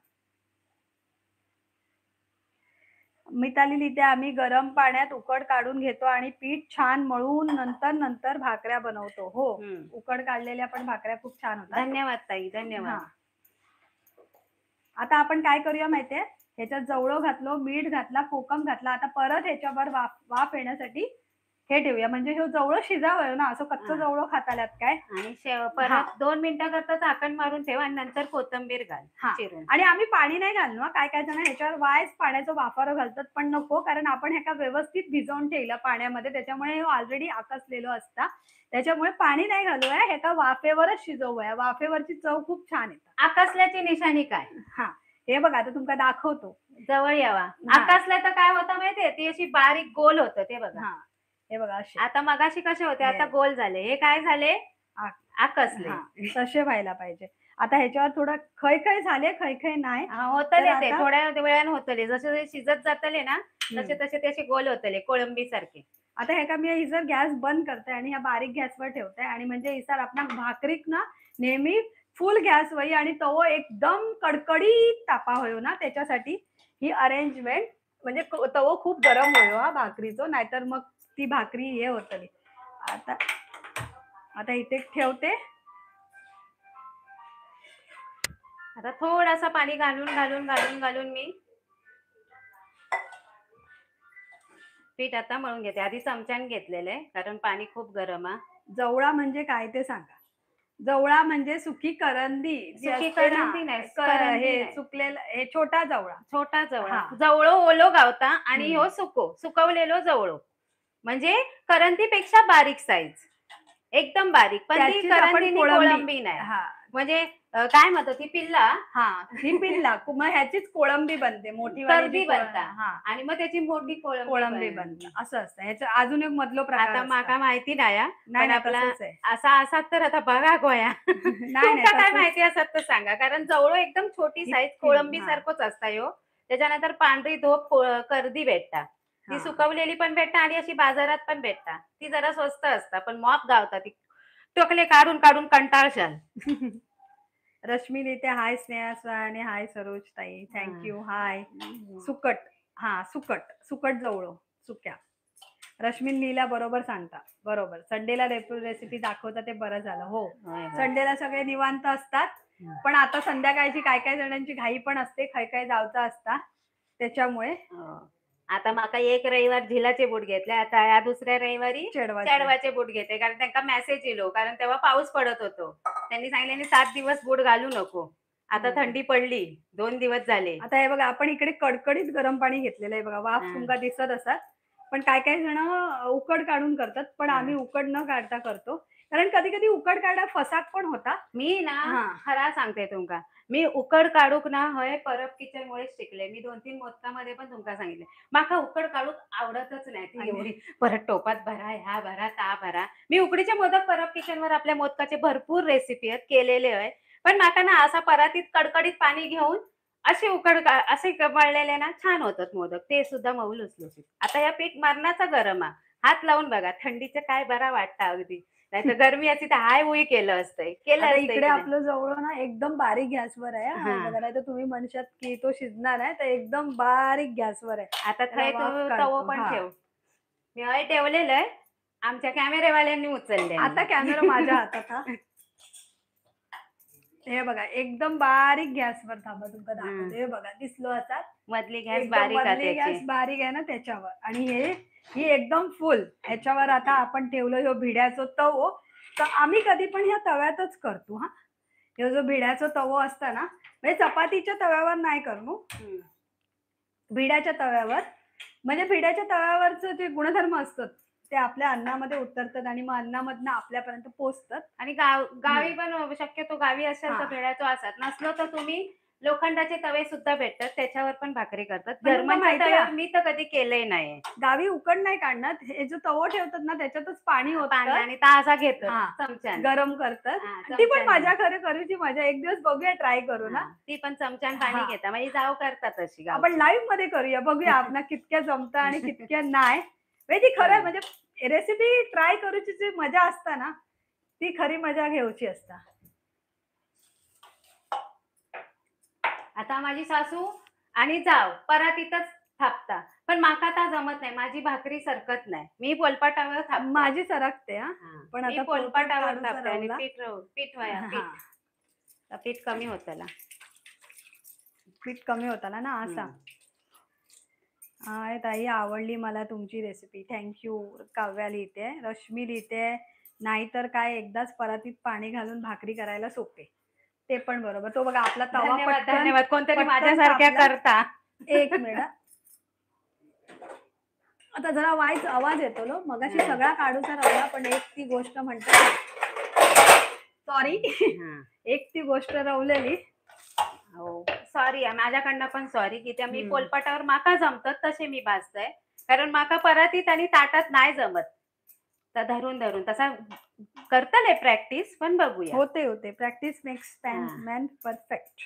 मिताली लिहिते आम्ही गरम पाण्यात उकड काढून घेतो आणि पीठ छान मळून नंतर भाकऱ्या बनवतो. हो, उकड काढलेल्या पण भाकऱ्या खूप छान होतात. धन्यवाद ताई, धन्यवाद. आता आपण काय करूया माहितीये, ह्याच्यात जवळो घातलो, मीठ घातला, कोकम घातला. आता परत ह्याच्यावर वाफ येण्यासाठी हे ठेवूया, म्हणजे हे जवळ शिजावं ना, असं कच्चं जवळ खाताल्यात काय. आणि परत 2 मिनिटं करता झाकण मारून ठेवा आणि नंतर कोथिंबीर घाल चिरून. आणि आम्ही पाणी नाही घाललो. काय काय जण ह्याच्यावर वायच पाण्याचं वाफारं घालतात, पण नको, कारण आपण ह्याला व्यवस्थित भिजवून ठेवलं पाण्यामध्ये, त्याच्यामुळे हे ऑलरेडी आकसलेलं असतं. त्याच्यामुळे पाणी नाही घालूया, ह्याला वाफेवरच शिजवूया. वाफेवरची चव खूप छान येते. आकसल्याची निशाणी काय? हे बघा आता तुमका दाखवतो, जवळ यावा. आकसल्या तर काय होतं माहितीये, ती अशी बारीक गोल होतं ते बघा. हे बघा असे. आता मगाशी कसे होते, आता गोल झाले. हे काय झाले, आकसले. तसे व्हायला पाहिजे. आता ह्याच्यावर थोडं खै झाले, खै नाही होतले ते थोड्या वेळाने होतले. जसे शिजत जातले ना तसे तसे त्याचे गोल होतले कोळंबी सारखे. आता हे का मी हिसर गॅस बंद करते आणि ह्या बारीक गॅसवर ठेवते, आणि म्हणजे हिसर आपला भाकरीक ना नेहमी फुल गॅस वही आणि तवो एकदम कडकडीत तापा होयो ना, त्याच्यासाठी ही अरेंजमेंट. म्हणजे तवो खूप गरम होयो हा भाकरीचो, नाहीतर मग ती भाकरी हे होतली. आता इथे ठेवते. आता थोडासा पाणी घालून मी पीठ आता मळून घेते. आधी चमच्याने घेतलेलं आहे कारण पाणी खूप गरम आहे. जवळा म्हणजे काय ते सांगा. जवळा म्हणजे सुकी करंदी. सुकी करंदी नाही, हे सुकलेलं, हे छोटा जवळा. जवळो ओलो गावता आणि ह्यो सुकवलेलो जवळो, म्हणजे करंदीपेक्षा बारीक साईज, एकदम बारीक. पण ती करंदी कोळंबी नाही. म्हणजे काय म्हणतो ती पिल्ला. ही पिल्ला मग ह्याचीच कोळंबी बनते, मोठी करंदी बनता आणि मग त्याची मोठी कोळंबी बनते. असं असतं. ह्याचं अजून एक मधलो प्रकार. आता माका माहिती नाही आपला असा असात तर आता बघा गोया तुमका काय माहिती असत तर सांगा. कारण जवळ एकदम छोटी साईज कोळंबी सारखंच असता यो. त्याच्यानंतर पांढरी धोप करदी भेटता, ती सुकवलेली पण भेटता आणि अशी बाजारात पण भेटता. ती जरा स्वस्त असता पण मॉप गावता. ती टोकले काढून कंटाळशाल. रश्मी लिहिते हाय स्नेहा आणि हाय सरोज ताई, थँक्यू. हाय सुकट. सुकट जवळ सुक्या. रश्मी लिहिला बरोबर सांगता, बरोबर. संडेला रेसिपी दाखवता ते बरं झालं. हो, संडेला सगळे निवांत असतात, पण आता संध्याकाळची काय जणांची घाई पण असते, काय जायचं असता, त्याच्यामुळे. आता माका एक रविवार झिलाचे बूट घेतले, आता या दुसऱ्या रविवारी चढवाचे बूट घेते. कारण त्यांना मेसेज येलो, कारण तेव्हा पाऊस पडत होतो. त्यांनी सांगितले 7 दिवस बूट घालू नको. आता थंडी पडली, 2 दिवस झाले. आता हे बघा आपण इकडे कडकडीत गरम पाणी घेतलेलं आहे बघा. वाफ तुमका दिसत असतात, पण काय जण उकड काढून करतात, पण आम्ही उकड न काढता करतो. कारण कधी उकड काढा फसाक पण होता. मी ना खरा सांगते तुमका, मी उकड काढूक ना होय परब किचन मुळे शिकले. मी 2-3 मोदकामध्ये पण तुमका सांगितले, माका उकड काढूक आवडतच नाही. ती एवढी परत टोपात भरा, ह्या भरा, ता भरा. मी उकडीचे मोदक परब किचनवर आपल्या मोदकाचे भरपूर रेसिपी आहेत केलेले आहे, पण माका ना असा परातीत कडकडीत पाणी घेऊन असे असे मळलेले ना छान होतात मोदक, ते सुद्धा मऊ लुसलुसीत. आता या पीठ मरणाचा गरम हात लावून बघा, थंडीचं काय बरा वाटतं अगदी. नाही तर गरमी असती तर हाय उई केलं असतंय, केलं आता असतंय इकडे की नाही? आपलं जवळ ना एकदम बारीक गॅसवर आहे हा. बघा, नाही तर तुम्ही म्हणशात की तो शिजणार आहे, तर एकदम बारीक गॅसवर आहे. आता त्याला थंय वाफ तो तवो काढतो. पण हा. ठेव. मी हय ठेवलेलं आहे, आमच्या कॅमेरेवाल्यांनी उचलले. आता कॅमेरा माझ्या हातात हा. हे बघा एकदम बारीक गॅसवर, थांबा तुमका दाखवते. हे बघा दिसलो आता मधली गॅस एकदम बारीक आहे मधली गॅस त्याची. बारीक आहे ना त्याच्यावर, आणि ही एकदम फुल ह्याच्यावर. आता आपण ठेवलं ह्यो भिड्याचो तवो, तर आम्ही कधी पण ह्या तव्यातच करतो. हा, ह्यो जो भिड्याचो तवो असता ना, म्हणजे चपातीच्या तव्यावर नाही करू, भिड्याच्या तव्यावर. म्हणजे भिड्याच्या तव्यावरचं जे गुणधर्म असतात ते आपल्या अन्नामध्ये उतरतात आणि मग अन्नामधनं आपल्यापर्यंत पोहोचतात. आणि गावी पण शक्यतो गावी असेल तर भेड्याचो असतात, नसलो तर तुम्ही लोखंडाचे तवे सुद्धा भेटतात, त्याच्यावर पण भाकरी करतात. जर्मनच्या तव्यावर मी तर कधी केलंय नाही. गावी उकड नाही काढणार, हे जो तवो ठेवतात ना त्याच्यातच पाणी होतं आणि ताजा घेतात, गरम करतात. ती पण माझ्या घरी करूची मजा. एक दिवस बघूया, ट्राय करू ना. ती पण चमच्यान पाणी घेता, म्हणजे जाव करतात तशी. आपण लाईव्ह मध्ये करूया, बघूया आपण कितक्या जमतं आणि कितक्या नाही. ती खरं म्हणजे रेसिपी ट्राय करूची जी मजा असता ना, ती खरी मजा घेऊची असता. आता माझी सासू आणि जाव परातीतच थापता, पण माका आता जमत नाही, माझी भाकरी सरकत नाही. मी पोलपाटावर थापते. माझी सरकते. पण आता पोलपाटावर थापते आणि पीठ कमी होतं, पीठ कमी होताना ना असा. हाय ताई, आवडली मला तुमची रेसिपी, थँक्यू. काव्या लिहिते, रश्मी लिहिते, नाहीतर काय एकदाच परातीत पाणी घालून भाकरी करायला सोपे. ते पण बरोबर. तो बघा आपला तवा पटकन, धन्यवाद. कोणतरी माझ्यासारख्या करता. एक मिनिट, आता जरा वाईच आवाज येतो लो, मगाशी सगळा काढूचा राहिला, पण एक ती गोष्ट म्हणतात, सॉरी, एक ती गोष्ट रवलेली. हो सॉरी, माझ्याकडनं पण सॉरी की त्या मी पोलपाटावर माका जमतात तसे मी भाजतय, कारण माका परातीत आणि ताटात नाही जमत. तर धरून धरून तसा करतले प्रॅक्टिस, पण बघूया. होते प्रॅक्टिस मेक्स मॅन परफेक्ट.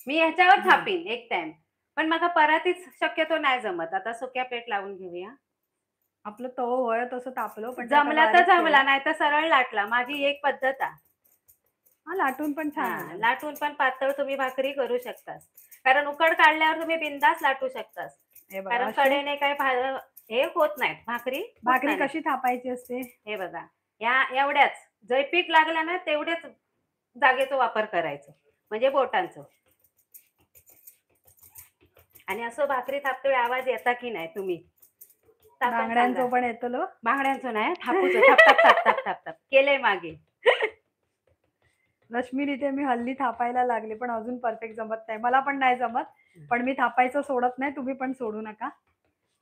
मी ह्याच्यावर थापीन एक टाइम, पण माका परातीत शक्यतो नाही जमत. आता सुक्या प्लेट लावून घेऊया. आपलं तव होय तसं तापलो, पण जमला तर जमला, नाही तर सरळ लाटला. माझी एक पद्धत आहे. लाटून पण छान, लाटून पण पातळ तुम्ही भाकरी करू शकता, कारण उकड काढल्यावर तुम्ही बिंदास लाटू शकता, कारण कडेने काय हे होत नाही. भाकरी कशी थापायची असते हे बघा, या एवढ्याच जय पीठ लागला ना तेवढ्याच जागेचा वापर करायचं, म्हणजे बोटांचं. आणि असं भाकरी थापतोय आवाज येता की नाही तुम्ही? बांगड्यांचो पण येतो लो. बांगड्यांचो नाही, थापूचो, थाप थाप थाप थाप थाप केलंय मागे. रश्मी लिहिते, मी हल्ली थापायला लागले पण अजून परफेक्ट जमत नाही. मला पण नाही जमत, पण मी थापायचं सोडत नाही, तुम्ही पण सोडू नका.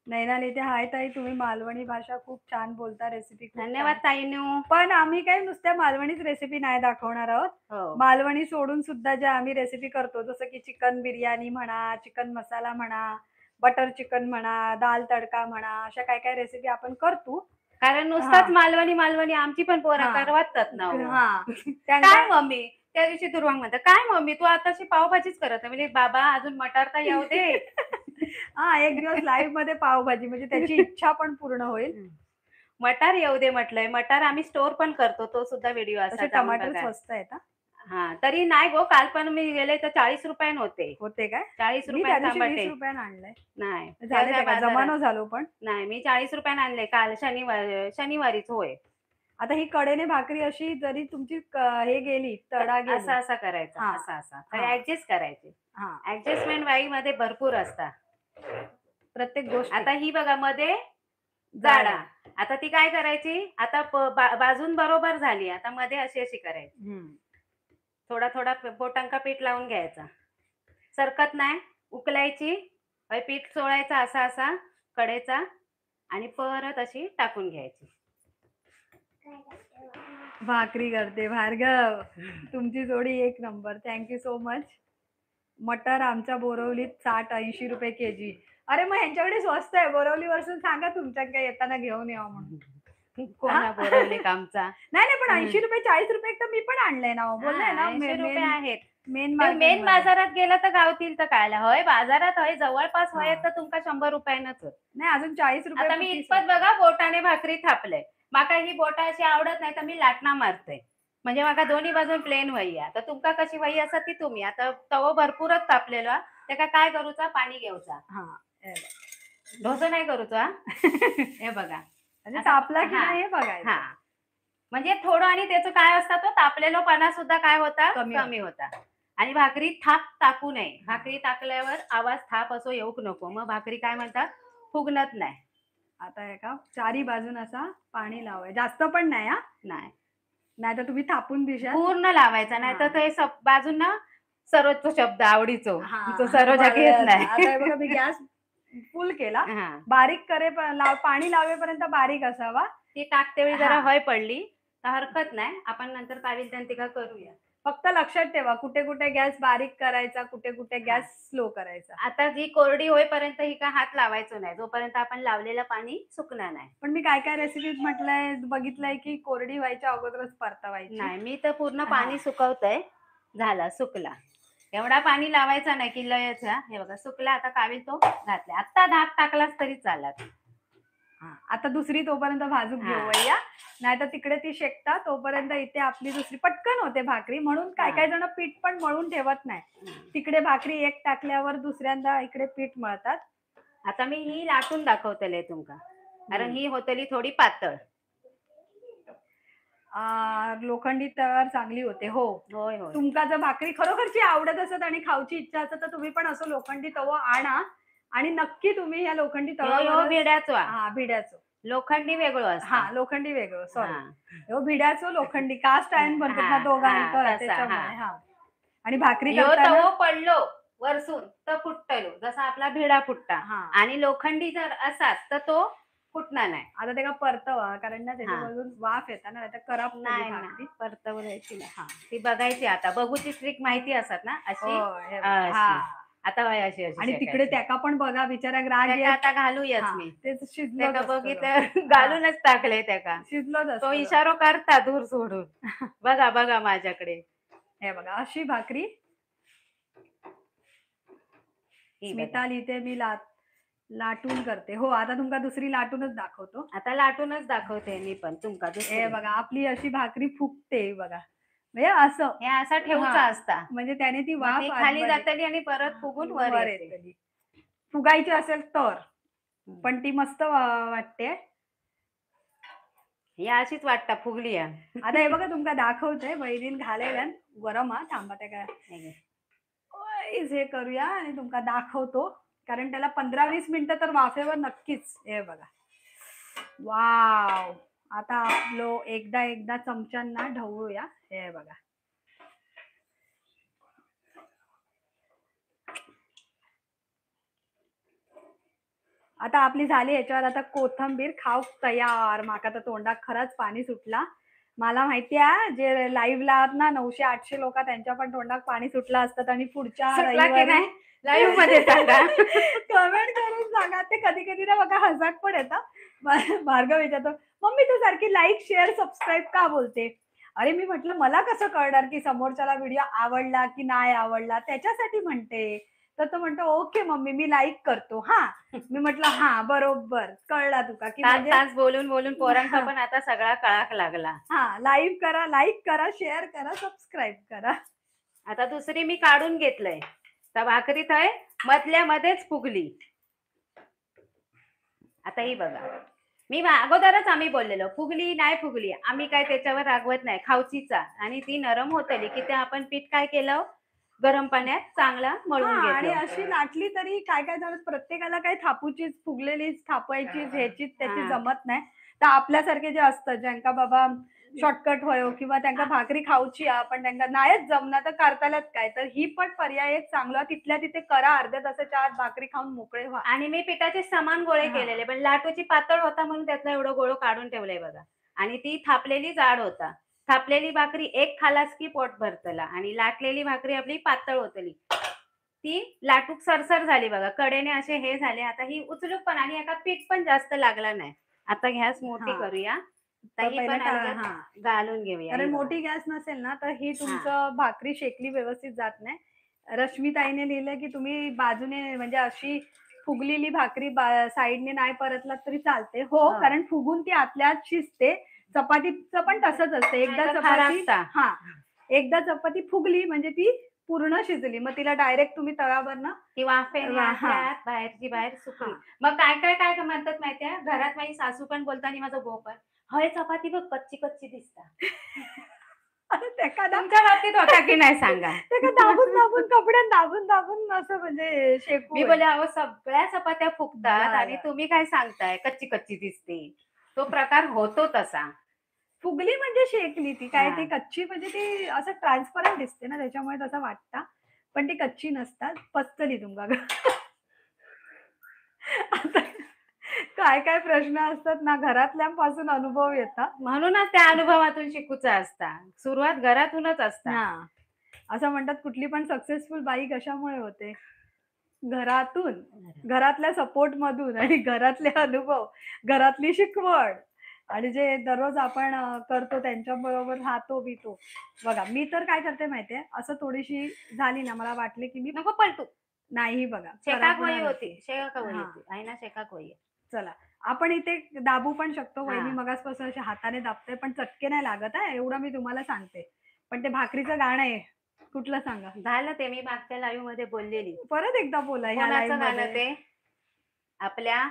नैना लिहिते, हाय ताई, तुम्ही मालवणी भाषा खूप छान बोलता, रेसिपी. धन्यवाद ताईनू. पण आम्ही काही नुसत्या मालवणीच रेसिपी नाही दाखवणार आहोत. मालवणी सोडून सुद्धा ज्या आम्ही रेसिपी करतो, जसं की चिकन बिर्याणी म्हणा, चिकन मसाला म्हणा, बटर चिकन म्हणा, दाल तडका म्हणा, अशा काय काय रेसिपी आपण करतो. कारण नुसताच मालवणी आमची पण पोरं करवतात ना. काय मम्मी त्या दिवशी दुर्वांग म्हणतात, काय मम्मी तू आताशी पावभाजीच करत, म्हणजे बाबा अजून मटार तर येऊ दे. एक दिवस लाईव्ह मध्ये पावभाजी, म्हणजे त्याची इच्छा पण पूर्ण होईल. मटार येऊ दे म्हटलंय. मटार आम्ही स्टोर पण करतो, तो सुद्धा व्हिडिओ असा. टमाटर स्वस्त आहेत. तरी नाही गो, काल पण मी गेले तर 40 रुपयान होते काय? 40 रुपये आणलंय. नाही जमानो झालो, पण नाही, मी 40 रुपयान आणले काल, शनिवारीच. होय. आता ही कडेने भाकरी अशी जरी तुमची हे गेली, तडा गेली, असा करायचा, असा ऍडजस्ट करायचे. ऍडजस्टमेंट वाई मध्ये भरपूर असतात प्रत्येक गोष्ट. आता ही बघा मध्ये जाडा, आता ती काय करायची, आता बाजून बरोबर झाली, आता मध्ये अशी करायची. थोडा थोडा बोटांका पीठ लावून घ्यायचा, सरकत नाही, उकलायची, पीठ चोळायचा असा कडेचा, आणि परत अशी टाकून घ्यायची. भाकरी करते भार्गव, तुमची जोडी एक नंबर, थँक्यू सो मच. मटर आमच्या बोरवलीत 60-80 रुपये केजी. अरे मग ह्यांच्याकडे स्वस्त आहे, बोरवली वरसून सांगा तुमच्या येताना घेऊन यावं म्हणून. कोणा बोरवले कामचा? नाही, पण 80 रुपये 40 रुपये तर मी पण आणलंय ना, बोलले ना. 80 रुपये आहेत. मेन बाजारात गेलं तर गावतील तर काय, होय बाजारात होय जवळपास होय तर तुमका 100 रुपयानच. नाही, अजून 40 रुपये. आता मी इतपत बघा बोटाने भाकरी थापले, माका ही बोटा अशी आवडत नाही तर मी लाटणा मारते. म्हणजे माका दोन्ही बाजून प्लेन वही तर तुमका कशी वही असा ती तुम्ही. आता तवो भरपूरच तापलेला त्याका काय करूचा, पाणी घेऊचा. ढोसं नाही करूचा. हे बघा तापला की नाही हे बघायचं. हा म्हणजे थोडं, आणि त्याचं काय असतं तो तापलेलो पाना सुद्धा काय होता, कमी होता. आणि भाकरी थाप टाकू नये. भाकरी टाकल्यावर आवाज थाप असो येऊक नको, मग भाकरी काय म्हणतात फुगणत नाही. आता हे का चारी बाजून असा पाणी लावाय, जास्त पण नाही. नाही तर तुम्ही थापून दिशा पूर्ण लावायचा, नाही तर ते बाजून ना सरोजचा शब्द आवडीचो सरोजा घेत नाही. आता बघा मी गॅस फुल केला, बारीक करे पाणी लावेपर्यंत बारीक असावा. ती टाकतेवेळी जरा हय पडली तर हरकत नाही, आपण नंतर पावील त्यांना करूया. फक्त लक्षात ठेवा कुठे कुठे गॅस बारीक करायचा, कुठे कुठे गॅस स्लो करायचा. आता जी कोरडी होईपर्यंत ही का हात लावायचो नाही, जोपर्यंत आपण लावलेलं पाणी सुकणार नाही. पण मी काय काय रेसिपीज म्हटलंय बघितलंय की कोरडी व्हायच्या अगोदरच परतवायची. नाही, मी तर पूर्ण पाणी सुकवतय. झाला सुकला, एवढा पाणी लावायचा नाही की लयचा. हे बघा सुकला, आता कावील तो घातला. आता धाक टाकलास तरी चालत. आता दुसरी तोपर्यंत भाजून घेऊया, नाही तर तिकडे ती शेकता तोपर्यंत इथे आपली दुसरी पटकन होते भाकरी. म्हणून काय काय जण पीठ पण मळून ठेवत नाही, तिकडे भाकरी एक टाकल्यावर दुसऱ्यांदा इकडे पीठ मळतात. आता मी ही लाटून दाखवतले तुमका, कारण ही होतली थोडी पातळ. लोखंडी तव्यावर चांगली होते. हो होय होय. तुमका जर भाकरी खरोखरची आवडत असत आणि खाऊची इच्छा असत तर तुम्ही पण असं लोखंडी तवा आणा आणि नक्की तुम्ही ह्या लोखंडी तव्यावर भिड्याचो लोखंडी वेगळं असतं. लोखंडी वेगळं, सॉरी भिड्याचो लोखंडी कास्ट आयर्न बनतात ना दोघांचं त्याच्यामुळे. आणि भाकरी तवो पडलो वरसून तर फुटतलो, जसा आपला भिडा फुटता. आणि लोखंडी जर असाच तर तो फुटणार नाही. आता ते का परतवा, कारण ना त्याच्यापासून वाफ येतात ना, तर करप नाही परतवायची ना. ती बघायची, आता बघूची ट्रिक माहिती असत ना अशी. आता अशी आणि तिकडे त्याका पण बघा बिचारा राग. आता घालूयाच मी तेच शिजलं, बघितलं घालूनच टाकले त्याका. शिजलं तो इशारो करता दूर सोडून. बघा बघा माझ्याकडे, हे बघा अशी भाकरी स्मिता लिहिते, मी लाटून करते. हो आता तुमका दुसरी लाटूनच दाखवतो. आता लाटूनच दाखवते मी पण तुमका. हे बघा आपली अशी भाकरी फुगते बघा. म्हणजे असं हे असा ठेवूचा असता, म्हणजे त्याने ती वाफ खाली जातली आणि परत फुगून वर येते. फुगायची असेल तर, पण ती मस्त वाटते. या अशीच वाटता फुगली. आता हे बघा तुमका दाखवते, बहिणीन घालेल्या गरम. थांबा त्या काय हे करूया आणि तुमका दाखवतो, कारण त्याला 15-20 मिनिटं तर वाफेवर नक्कीच. हे बघा वाव. आता आपलं एकदा चमच्यांना ढवळूया. हे बघा आता आपली झाली. याच्यावर आता कोथंबीर खाऊ तयार. माका तर तोंडात खरंच पाणी सुटला. मला माहिती आहे जे लाईव्हला आहात ना 900-800 लोक, त्यांच्या पण तोंडात पाणी सुटलं असतात. आणि पुढच्या रविवारी लाईव्ह मध्ये सांगा, कमेंट करून सांगा. ते कधी कधी ना बघा हसाक पण येतं. भार्गव विचारतो, मम्मी तू सारखी लाईक शेअर सबस्क्राईब का बोलते? अरे मी म्हटलं मला कसं कळणार की समोरच्याला व्हिडिओ आवडला की नाही आवडला, त्याच्यासाठी म्हणते. तर तो म्हणतो ओके मम्मी मी लाईक करतो. मी म्हटलं हा बरोबर कळला तुका की तास बोलून बोलून पोरांचा पण आता सगळा कळाक लागला. लाईव्ह करा, लाईक करा, शेअर करा, सबस्क्राईब करा. आता दुसरी मी काढून घेतलंय तर भाकरी थय मधल्या मध्येच फुगली. आता ही बघा, मी अगोदरच आम्ही बोललेलो फुगली नाही फुगली, आम्ही काय त्याच्यावर रागवत नाही, खाऊचीचा. आणि ती नरम होतली की ते आपण पीठ काय केलं गरम पाण्यात चांगला मळून घेतलं. आणि अशी लाटली तरी काय काय झालं, प्रत्येकाला काय थापूचीच फुगलेलीच थापायचीच ह्याची त्याची जमत नाही. तर आपल्यासारखे जे असतात ज्यांका बाबा शॉर्टकट होयो किंवा त्यांना भाकरी खाऊची पण त्यांना नाहीच जमणार तर करतालच काय, तर ही पण पर्याय एक चांगला. तिथल्या तिथे करा, अर्ध्या तासाच्या आत भाकरी खाऊन मोकळे व्हा. आणि मी पिठाचे समान गोळे केलेले, पण लाटूची पातळ होता म्हणून त्यातला एवढं गोळ काढून ठेवलंय बघा. आणि ती थापलेली जाड होता. थापलेली भाकरी एक खालास की पोट भरतला, आणि लाटलेली भाकरी आपली पातळ होतली. ती लाटूक सरसर झाली बघा, कडेने असे हे झाले. आता ही उचलूक पण, आणि एका पीठ पण जास्त लागला नाही. आता गॅस मोठी करूया, घालून घेऊया. अरे मोठी गॅस नसेल ना तर ही तुमचं भाकरी शेकली व्यवस्थित जात नाही. रश्मीताईने लिहिलं की तुम्ही बाजूने म्हणजे अशी फुगलेली भाकरी साईडने नाही परतला तरी चालते. हो, कारण फुगून ती आतल्या आत शिजते. चपातीचं पण तसंच असतं. एकदा चपाती हा एकदा चपाती फुगली म्हणजे ती पूर्ण शिजली, मग तिला डायरेक्ट तुम्ही तव्यावरनं किंवा बाहेरची बाहेर सुकली. मग काय म्हणतात माहितीये, घरात माझी सासू पण बोलतात आणि माझं भाऊ पण, हय चपाती बघ कच्ची कच्ची दिसतात. तुमच्या बाबतीत होता की नाही सांगा. दाबून दाबून कपड्यात दाबून दाबून असं म्हणजे शेकू. मी बोलले अहो सगळ्या चपात्या फुगतात आणि तुम्ही काय सांगताय कच्ची कच्ची दिसते. तो प्रकार होतो तसा. फुगली म्हणजे शेकली ती, काय ती कच्ची म्हणजे ती असं ट्रान्सपरंट दिसते ना, त्याच्यामुळे तसं वाटतं, पण ती कच्ची नसतात. पचली तुमका. काय काय प्रश्न असतात ना, घरातल्यांपासून अनुभव येतात. म्हणूनच त्या अनुभवातून शिकूचा असता. सुरुवात घरातूनच असता. असं म्हणतात कुठली पण सक्सेसफुल बाई कशामुळे होते? घरातून, घरातल्या सपोर्ट मधून आणि घरातले अनुभव, घरातली शिकवण आणि जे दररोज आपण करतो त्यांच्याबरोबर राहतो बितो. बघा मी तर काय करते माहितीये, असं थोडीशी झाली ना, मला वाटले की मी नको पलटू नाही. बघा शेकाकवई होती, आहे ना शेकाकवई. चला आपण इथे दाबू पण शकतो. वहिनी मगासपासून अशा हाताने दाबते, पण चटके नाही लागत आहे, एवढं मी तुम्हाला सांगते. पण ते भाकरीचं गाणं आहे, कुठलं सांगा? झालं ते मी मागच्या लाईव्ह मध्ये बोललेली. परत एकदा बोला. ह्या कोणाचं गाणं ते? आपल्या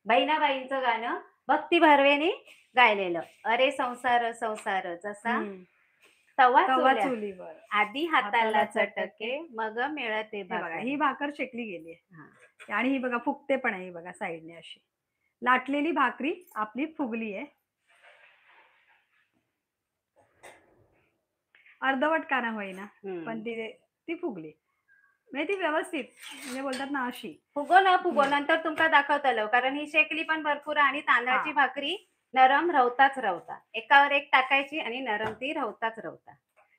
बहिणाबाईंचं गाणं, भक्ती भार्वेने गायलेलं. अरे संसार संसार जसा तवा चुलीवर, आधी हाताला चटके मग मिळते. बघा ही भाकर शेकली गेली आणि ही बघा फुगते पण आहे. बघा साईडने अशी लाटलेली भाकरी आपली फुगली आहे. अर्धवट का ना होईना, पण ती फुगली म्हणजे ती व्यवस्थित, म्हणजे बोलतात ना अशी फुगो नंतर तुमका दाखवतलं. कारण ही शेकली पण भरपूर आणि तांदळाची भाकरी नरम रवताच रवता. एकावर एक टाकायची आणि नरम ती रवताच रवता.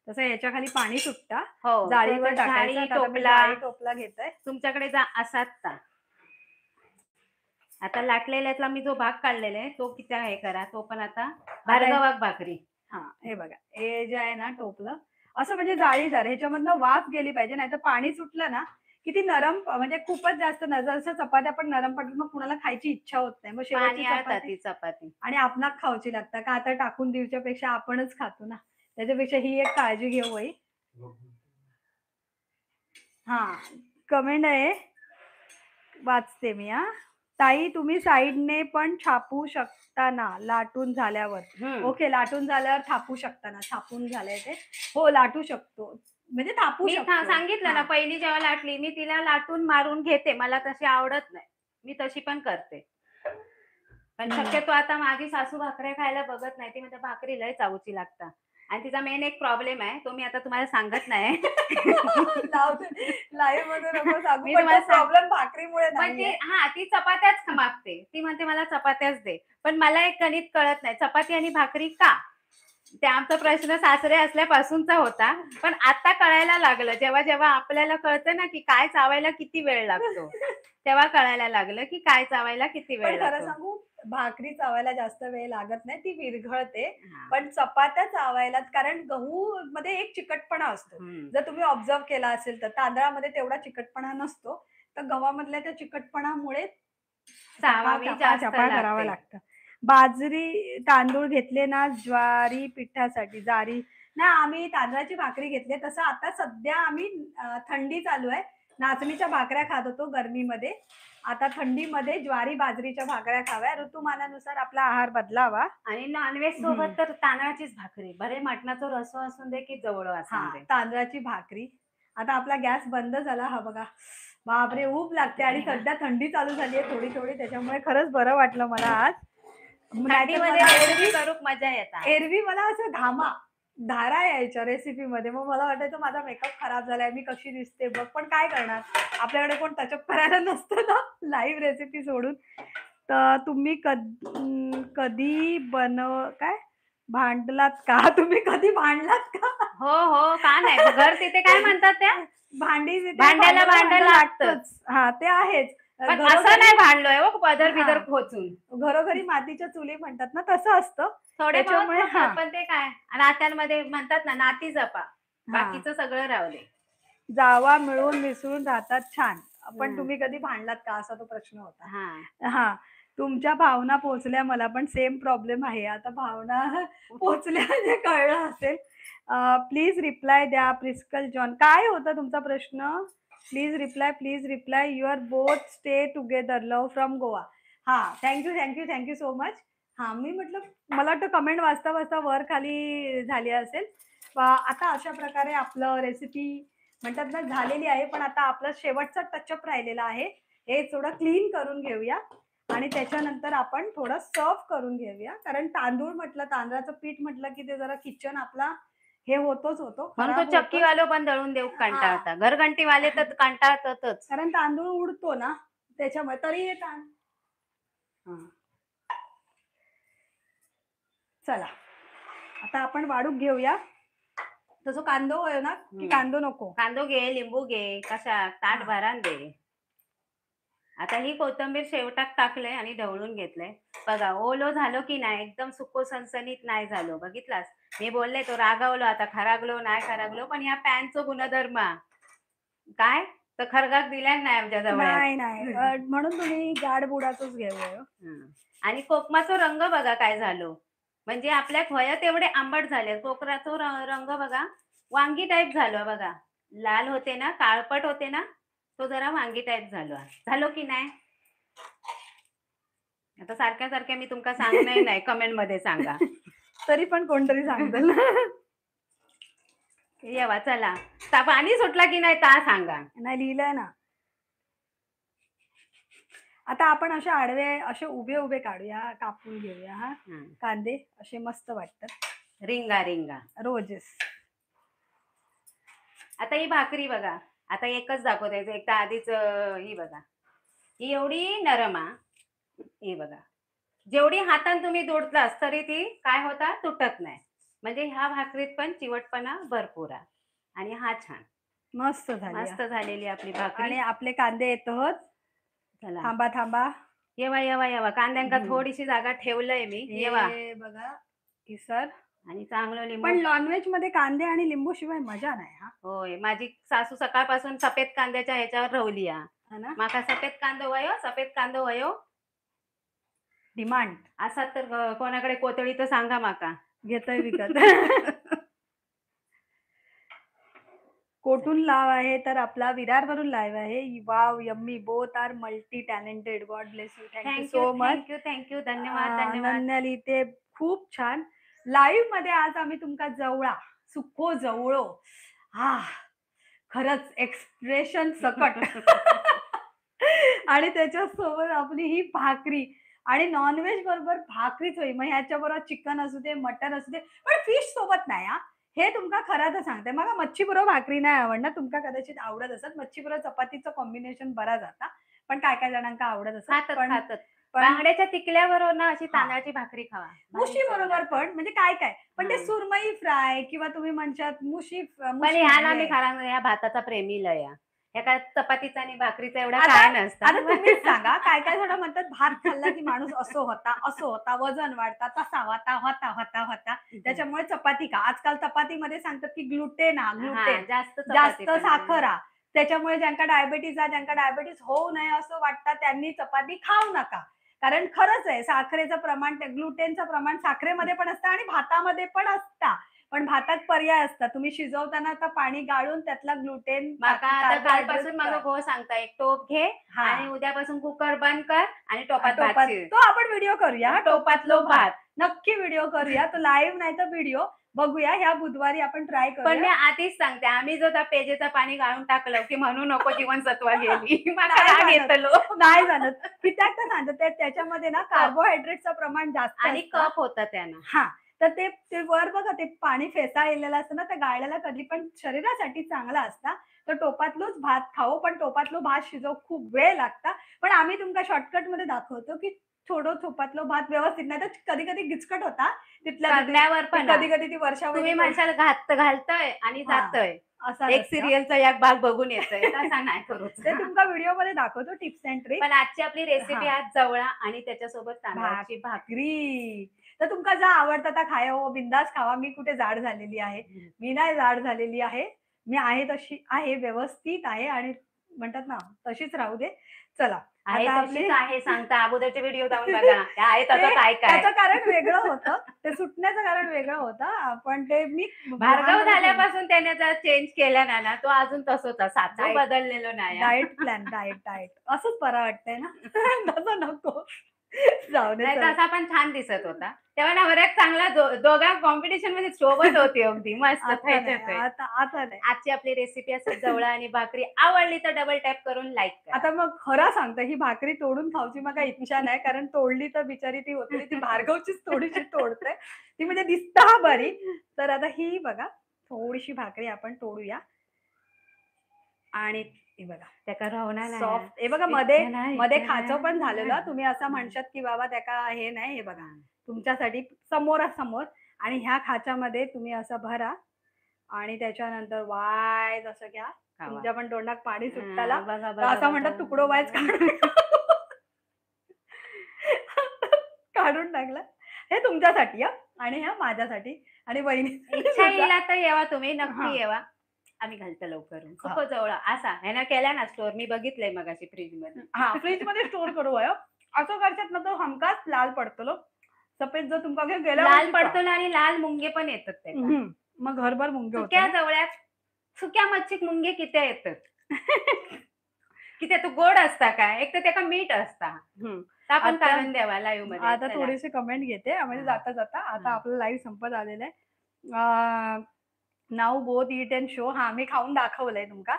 तसं याच्या खाली पाणी सुटता. हो, जाळीवर टाकायचं. टोपला घेतोय तुमच्याकडे असाच. आता लाटलेल्यातला मी जो भाग काढलेला आहे तो किती हे करा. तो पण आता भार्गवाक भाकरी. हे बघा, हे जे आहे ना टोपलं असं म्हणजे जाळीदार, ह्याच्यामधनं वाफ गेली पाहिजे, नाही तर पाणी सुटलं ना किती नरम, म्हणजे खूपच जास्त जसं चपात्या पण नरम पडतात, मग कुणाला खायची इच्छा होत नाही. मग शेवटची चपाती आणि आपणाक खाऊची लागतं का, आता टाकून दिवच्या पेक्षा आपणच खातो ना, त्याच्यापेक्षा ही एक काळजी घेऊ. कमेंट आहे वाचते मी. ताई तुम्ही साईडने पण छापू शकता ना लाटून झाल्यावर? ओके, लाटून झाल्यावर थापू शकता ना. थापून झालंय ते, हो लाटू शकतो, म्हणजे थापू शकतो. सांगितलं ना, पहिली जेव्हा लाटली मी तिला लाटून मारून घेते. मला तशी आवडत नाही, मी तशी पण करते. पण शक्यतो आता माझी सासू भाकऱ्या खायला बघत नाही. ती म्हणजे भाकरी लय चावूची लागतात आणि तिचा मेन एक प्रॉब्लेम आहे, तो मी आता तुम्हाला सांगत नाही. लाईव्ह मध्ये नको सांगू, पण प्रॉब्लेम भाकरीमुळे नाही. ती चपात्याच मागते. ती म्हणते मला चपात्याच दे, पण मला एक गणित कळत नाही, चपाती आणि भाकरी का. ते आमचा प्रश्न सासरे असल्यापासूनचा होता, पण आता कळायला लागलं. जेव्हा जेव्हा आपल्याला कळतं ना की काय चावायला किती वेळ लागतो, तेव्हा कळायला लागलं की काय चावायला किती वेळ लागतो. खरं सांगू, भाकरी चावायला जास्त वेळ लागत नाही, ती विरघळते. पण चपात्या चावायला, कारण गहू मध्ये एक चिकटपणा असतो. जर तुम्ही ऑब्झर्व केला असेल तर तांदळामध्ये तेवढा चिकटपणा नसतो, तर गव्हामधल्या त्या चिकटपणामुळे करावं लागतं. बाजरी तांदूळ घेतले ना ज्वारी पिठासाठी? ना आम्ही तांदळाची भाकरी घेतली. तसं आता सध्या आम्ही थंडी चालू आहे, नाचणीच्या भाकऱ्या खात होतो गरमीमध्ये. आता थंडीमध्ये ज्वारी बाजरीच्या भाकऱ्या खाव्या. ऋतुमानानुसार आपला आहार बदलावा. आणि नॉनव्हेज सोबत तर तांदळाचीच भाकरी, भले मटणाचा रस्सा असून दे की जवळ असून दे, तांदळाची भाकरी. आता आपला गॅस बंद झाला. बघा, बापरे ऊब लागते आणि सध्या थंडी चालू झाली आहे थोडी थोडी, त्याच्यामुळे खरंच बरं वाटलं मला आज. मजा येतात. एरवी मला असं धारा यायच्या रेसिपी मध्ये, मग मला वाटायचं माझा मेकअप खराब झालाय, मी कशी दिसते बघ. पण काय करणार, आपल्याकडे कोण टचअप करायला नसतं ना लाईव्ह रेसिपी सोडून. तर तुम्ही कधी भांडलात का? तुम्ही कधी भांडलात का? हो का नाही, घर तिथे काय म्हणतात त्या भांड्याला भांडण लागतच. ते आहेच. असं नाही भांडलोय पदर बिदर खोचून. घरोघरी मातीच्या चुली म्हणतात ना, तसं असतं थोडे. पण ते काय नात्यांमध्ये म्हणतात ना, नाती जपा, बाकीचं सगळं राहू दे. जावा मिळून मिसळून राहतात छान. पण तुम्ही कधी भांडलात का असा तो प्रश्न होता. हा, तुमच्या भावना पोहोचल्या मला पण सेम प्रॉब्लेम आहे. आता भावना पोहोचल्या म्हणजे कळलं असेल. प्लीज रिप्लाय द्या प्रिस्कल जॉन. काय होता तुमचा प्रश्न? Please reply your both stay together love from Goa. हा, थँक्यू सो मच. हा, मी म्हटलं मला वाटतं कमेंट वाचता वाचता वर खाली झाली असेल. आता अशा प्रकारे आपलं रेसिपी म्हणतात ना झालेली आहे. पण आता आपला शेवटचा टचअप राहिलेला आहे. हे थोडं क्लीन करून घेऊया आणि त्याच्यानंतर आपण थोडं सर्व करून घेऊया. कारण तांदूळ म्हटलं, तांदळाचं पीठ म्हटलं की ते जरा किचन आपला हे होतो म्हणून तो चक्कीवालो पण दळून देऊ कंटाळता, घरघंटीवाले तर कंटाळतातच, कारण तांदूळ उडतो ना त्याच्यामुळे. तरी हे चला आता आपण वाढून घेऊया. तसं कांदो आहे ना की कांदो नको? कांदो घे, लिंबू घे, कशा ताट भरान दे. आता ही कोथिंबीर शेवटात टाकलंय आणि ढवळून घेतलंय. बघा ओलो झालो की नाही, एकदम सुको सनसनीत नाही झालो. बघितलास, मी बोलले तो रागावलो, आता खरागलो नाही खरागलो. पण या पॅनचं गुणधर्म काय तर खरगाक दिल्या नाही आमच्या जवळ. नाही म्हणून तुम्ही गाड बुडाचंच घेऊया. आणि कोकमाचा रंग बघा काय झालो, म्हणजे आपल्या खोया तेवढे आंबट झाले. कोकराचा रंग बघा वांगी टाईप झालो बघा. लाल होते ना, काळपट होते ना, तो जरा वांगी टाईप झालो की नाही? आता सारख्या मी तुमका सांगणार नाही, कमेंट मध्ये सांगा. तरी पण कोणतरी सांगेल. येवा चला, पाणी सुटला की नाही ता सांगा. नाही लिहिलंय ना. आता आपण असे आडवे असे उभे काढूया, कापून घेऊया. हा, कांदे असे मस्त वाटतात, रिंगा रोजेस. आता ही भाकरी बघा, आता एकच दाखवते. एकदा आधीच ही बघा, ही एवढी नरम ही बघा. जेवढी हातान तुम्ही दोडलास तरी ती काय होता, तुटत नाही. म्हणजे ह्या भाकरीत पण चिवटपणा भरपूर आहे. आणि हा छान मस्त झालेली आपली भाकरी. आणि आपले कांदे येतोच. चला थांबा येवा कांद्यांका थोडीशी जागा ठेवलंय मी. येवा बघा सर. आणि चांगलं लिंबू. पण नॉनव्हेज मध्ये कांदे आणि लिंबू शिवाय मजा नाही. हा होय, माझी सासू सकाळपासून सफेद कांद्याच्या ह्याच्यावर रवली ना. माका सफेद कांदो वयो डिमांड असा तर कोणाकडे कोतळी तर सांगा, माका घेतोय विकत. कोठून लाव आहे तर आपला विरारवरून लाईव्ह आहे. Wow yummy, both are multi talented. God bless you. Thank you so much. Thank you धन्यवाद. अनन्याली ते खूप छान. लाईव्ह मध्ये आज आम्ही तुमका जवळा सुको जवळो. खरंच एक्सप्रेशन सकट. आणि त्याच्यासोबत आपली ही भाकरी आणि नॉनव्हेज बरोबर भाकरीच होई. मग ह्याच्या बरोबर चिकन असू दे, मटन असू दे, पण फिश सोबत नाही. हे तुमका खरं तर सांगते, मला मच्छी बरोबर भाकरी नाही आवडणार. तुमका कदाचित आवडत असत. मच्छी बरोबर चपातीचं कॉम्बिनेशन बरा जाता, पण काय जणांना आवडत असत. बांगड्याच्या टिकल्यावर ना अशी तांदळाची भाकरी खावा. मुशी बरोबर पण म्हणजे काय पण ते सुरमई फ्राय किंवा तुम्ही म्हणतात मुशी. ह्या मी खरा ह्या भाताचा प्रेमी लय. ह्या चपातीचा आणि भाकरीचा एवढा काय नसतं. आता तुम्हीच सांगा, काय जण म्हणतात भात खाल्ला की माणूस असं होता, वजन वाढता, तसा होता. त्याच्यामुळे चपाती का. आजकाल चपातीमध्ये सांगतात की ग्लुटेन जास्त साखर. त्याच्यामुळे ज्यांका डायबेटीज होऊ नये असं वाटतं त्यांनी चपाती खाऊ नका. कारण खरंच आहे, साखरेचं प्रमाण, ग्लुटेनचं प्रमाण साखरेमध्ये पण असतं आणि भातामध्ये पण असतं. पण भातात पर्याय असतात. तुम्ही शिजवताना आता पाणी गाळून त्यातला ग्लुटेन. कालपासून माझा भाऊ सांगता, एक टोप घे आणि उद्यापासून कुकर बंद कर आणि टोपात तो आपण व्हिडिओ करूया. टोपातलो भात नक्की व्हिडिओ करूया. तो लाईव्ह नाही तर व्हिडिओ बघूया. ह्या बुधवारी आपण ट्राय करू. पण मी आधीच सांगते, आम्ही जो त्या पेजेचं पाणी गाळून टाकलं की म्हणू नको जीवनसत्व गेली. नाही जाणत की त्या सांगत त्याच्यामध्ये ना कार्बोहायड्रेटचं प्रमाण जास्त आणि कप होतं त्यानं. हा, तर ते वर बघा ते पाणी फेसाळलेलं असतं ना, त्या गाळल्याला कधी पण शरीरासाठी चांगला असता. तर टोपातलोच भात खाओ, पण टोपातलो भात शिजव खूप वेळ लागता. पण आम्ही तुमका शॉर्टकट मध्ये दाखवतो की थोडं टोपातलो भात व्यवस्थित, नाही तर कधी किचकट होता तिथल्या पण कधी ती वर्षावर तुम्ही माणसाला घालतोय आणि जातोय. एक सिरियलचा एक भाग बघून येतोय. तसा नाही करू, ते तुमका व्हिडिओ मध्ये दाखवतो टिप्स अँड ट्रिक्स. पण आजची आपली रेसिपी आज जवळा आणि त्याच्यासोबत तांदळाची भाकरी. तर तुमका जा आवडतं त्या खाया, बिंदास खावा. मी कुठे जाड झालेली आहे? मी नाही जाड झालेली आहे. मी आहे तशी आहे, व्यवस्थित आहे आणि म्हणतात ना तशीच राहू दे. चला आहे आता तशीच आपली आहे सांगता अगोदरचे व्हिडिओ जाऊन बघा. त्या आहे तसं काय काय. त्याचं कारण वेगळं होतं. ते सुटण्याचं कारण वेगळं होतं. पण ते मी भार्गव झाल्यापासून त्याने जर चेंज केला ना तो अजून तसंच साचो Diet. बदललेलो नाही. डाएट प्लॅन, डाएट असंच बरं वाटतंय ना. तसं नको. जाऊ दे नाही चला. तसा पण छान दिसत होता. तेव्हा नवऱ्यात चांगला दोघा कॉम्पिटिशन मध्ये सोबत होती अगदी मस्त आता नाही, त्याच्यात. आता नाही. आजची आपली रेसिपी असेल जवळ आणि भाकरी आवडली तर डबल टॅप करून लाईक करा. आता मग खरं सांगते ही भाकरी तोडून खाऊची मला इच्छा नाही, कारण तोडली तर बिचारी ती होती ती भार्गवचीच थोडीशी तोडते. ती म्हणजे दिसता बरी. तर आता ही बघा थोडीशी भाकरी आपण तोडूया. आणि हे बघा त्याका रवना नाही. सॉफ्ट हे बघा मध्ये मध्ये इच्छा खाचं पण नाही. झालेलं. तुम्ही असं म्हणशात की बाबा त्याका हे नाही, हे बघा तुमच्यासाठी समोरासमोर. आणि ह्या खाच्यामध्ये तुम्ही असं भरा आणि त्याच्यानंतर वाय जसं घ्या. तुमच्या पण तोंडात पाणी सुटताला बघा तर असं म्हणतात तुकडो वायच काढून टाकला. हे तुमच्यासाठी आणि ह्या माझ्यासाठी आणि वहिनी इच्छा येईल तर येवा तुम्ही हा. नक्की येवा. आम्ही घालतो लवकर खूप जवळ असा ह्यानं केला ना स्टोअर मी बघितलंय मगाशी फ्रीज मध्ये. हा फ्रीज मध्ये स्टोर करू असं करतात ना तो हमखास लाल पडतो. सफेद जर तुमका गेला लाल पडतो आणि लाल मुंगे पण येतात त्याच्यात. मग घरभर मुंगे सुक्या होतात. जवळ्यात सुक्या मच्छीत मुंगे किती येतात. किती तो गोड असता काय एक तर त्याला मीठ असता. आपण आता- काढून द्यावा लाईव्ह मध्ये. आता चला. थोडीशी कमेंट घेते म्हणजे हा. जाता जाता. आता हा. आपलं लाईव्ह संपत आलेलं आहे. नाव बोथ इट अँड शो. हा मी खाऊन दाखवलंय तुमका.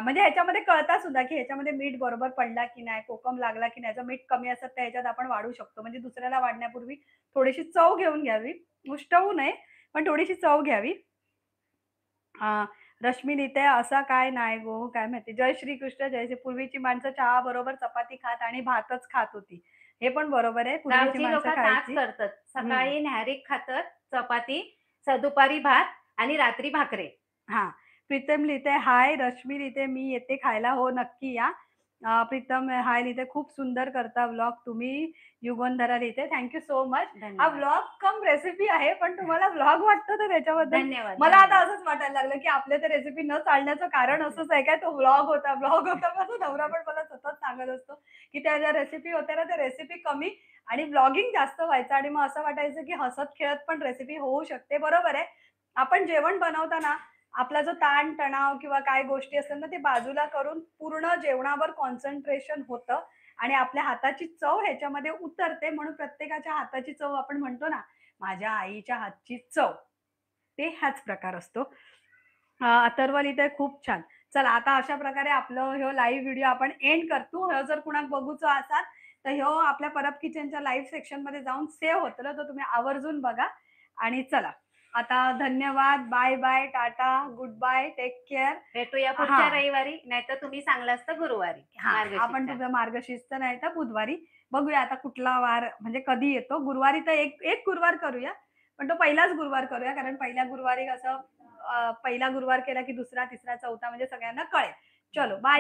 म्हणजे ह्याच्यामध्ये कळता सुद्धा की ह्याच्यामध्ये मीठ बरोबर पडला की नाही, कोकम लागला की नाही. जर मीठ कमी असत तर ह्याच्यात आपण वाढू शकतो. म्हणजे दुसऱ्याला वाढण्यापूर्वी थोडीशी चव घेऊन घ्यावी. उष्टवू नये पण थोडीशी चव घ्यावी. रश्मी लिहिते असं काय नाही गो, काय माहिती. जय श्रीकृष्ण जय श्री. पूर्वीची माणसं चहा बरोबर चपाती खात आणि भातच खात होती. हे पण बरोबर आहे. पूर्वीची गावची लोक माणसं ताक खायची. करतात. सकाळी न्याहारीक खातात चपाती, दुपारी भात आणि रात्री भाकरे. हा प्रीतम लिहिते हाय. रश्मी लिहिते मी येते खायला. हो नक्की या. प्रीतम हाय लिहिते खूप सुंदर करता व्लॉग तुम्ही. युगंधरा लिहिते थँक्यू सो मच. हा धन्यवाद. व्लॉग कम रेसिपी आहे पण तुम्हाला व्लॉग वाटतं तर त्याच्याबद्दल धन्यवाद. मला आता असंच वाटायला लागलं की आपल्या त्या रेसिपी न चालण्याचं कारण असंच आहे काय, तो व्लॉग होता. माझा नवरा पण मला सतत सांगत असतो की त्या ज्या रेसिपी होत्या ना त्या रेसिपी कमी आणि ब्लॉगिंग जास्त व्हायचं. आणि मग असं वाटायचं की हसत खेळत पण रेसिपी होऊ शकते. बरोबर आहे. आपण जेवण बनवताना आपला जो ताण तणाव किंवा काय गोष्टी असतात ना ते बाजूला करून पूर्ण जेवणावर कॉन्सन्ट्रेशन होतं आणि आपल्या हाताची चव ह्याच्यामध्ये उतरते. म्हणून प्रत्येकाच्या हाताची चव आपण म्हणतो ना, माझ्या आईच्या हातची चव, ते हाच प्रकार असतो. अथर्व लिहितंय खूप छान. चला आता अशा प्रकारे आपलं ह्यो लाईव्ह व्हिडिओ आपण एंड करतो. ह्यो जर कुणाक बघूचो असाल तर ह्यो आपल्या परब किचनच्या लाईव्ह सेक्शन मध्ये जाऊन सेव्ह होतलं, तर तुम्ही आवर्जून बघा. आणि चला आता धन्यवाद. Bye bye, tata, goodbye, take care. भेटूया पुढच्या रविवारी नाहीतर तुम्ही सांगला असतं गुरुवारी. आपण तुझं मार्गशीर्ष नाही तर बुधवारी बघूया आता कुठला वार म्हणजे कधी येतो. गुरुवारी तर एक गुरुवार करूया पण तो पहिलाच गुरुवार करूया, कारण पहिल्या गुरुवारी कसं पहिला गुरुवार केला की दुसरा तिसरा चौथा म्हणजे सगळ्यांना कळेल. चलो बाय.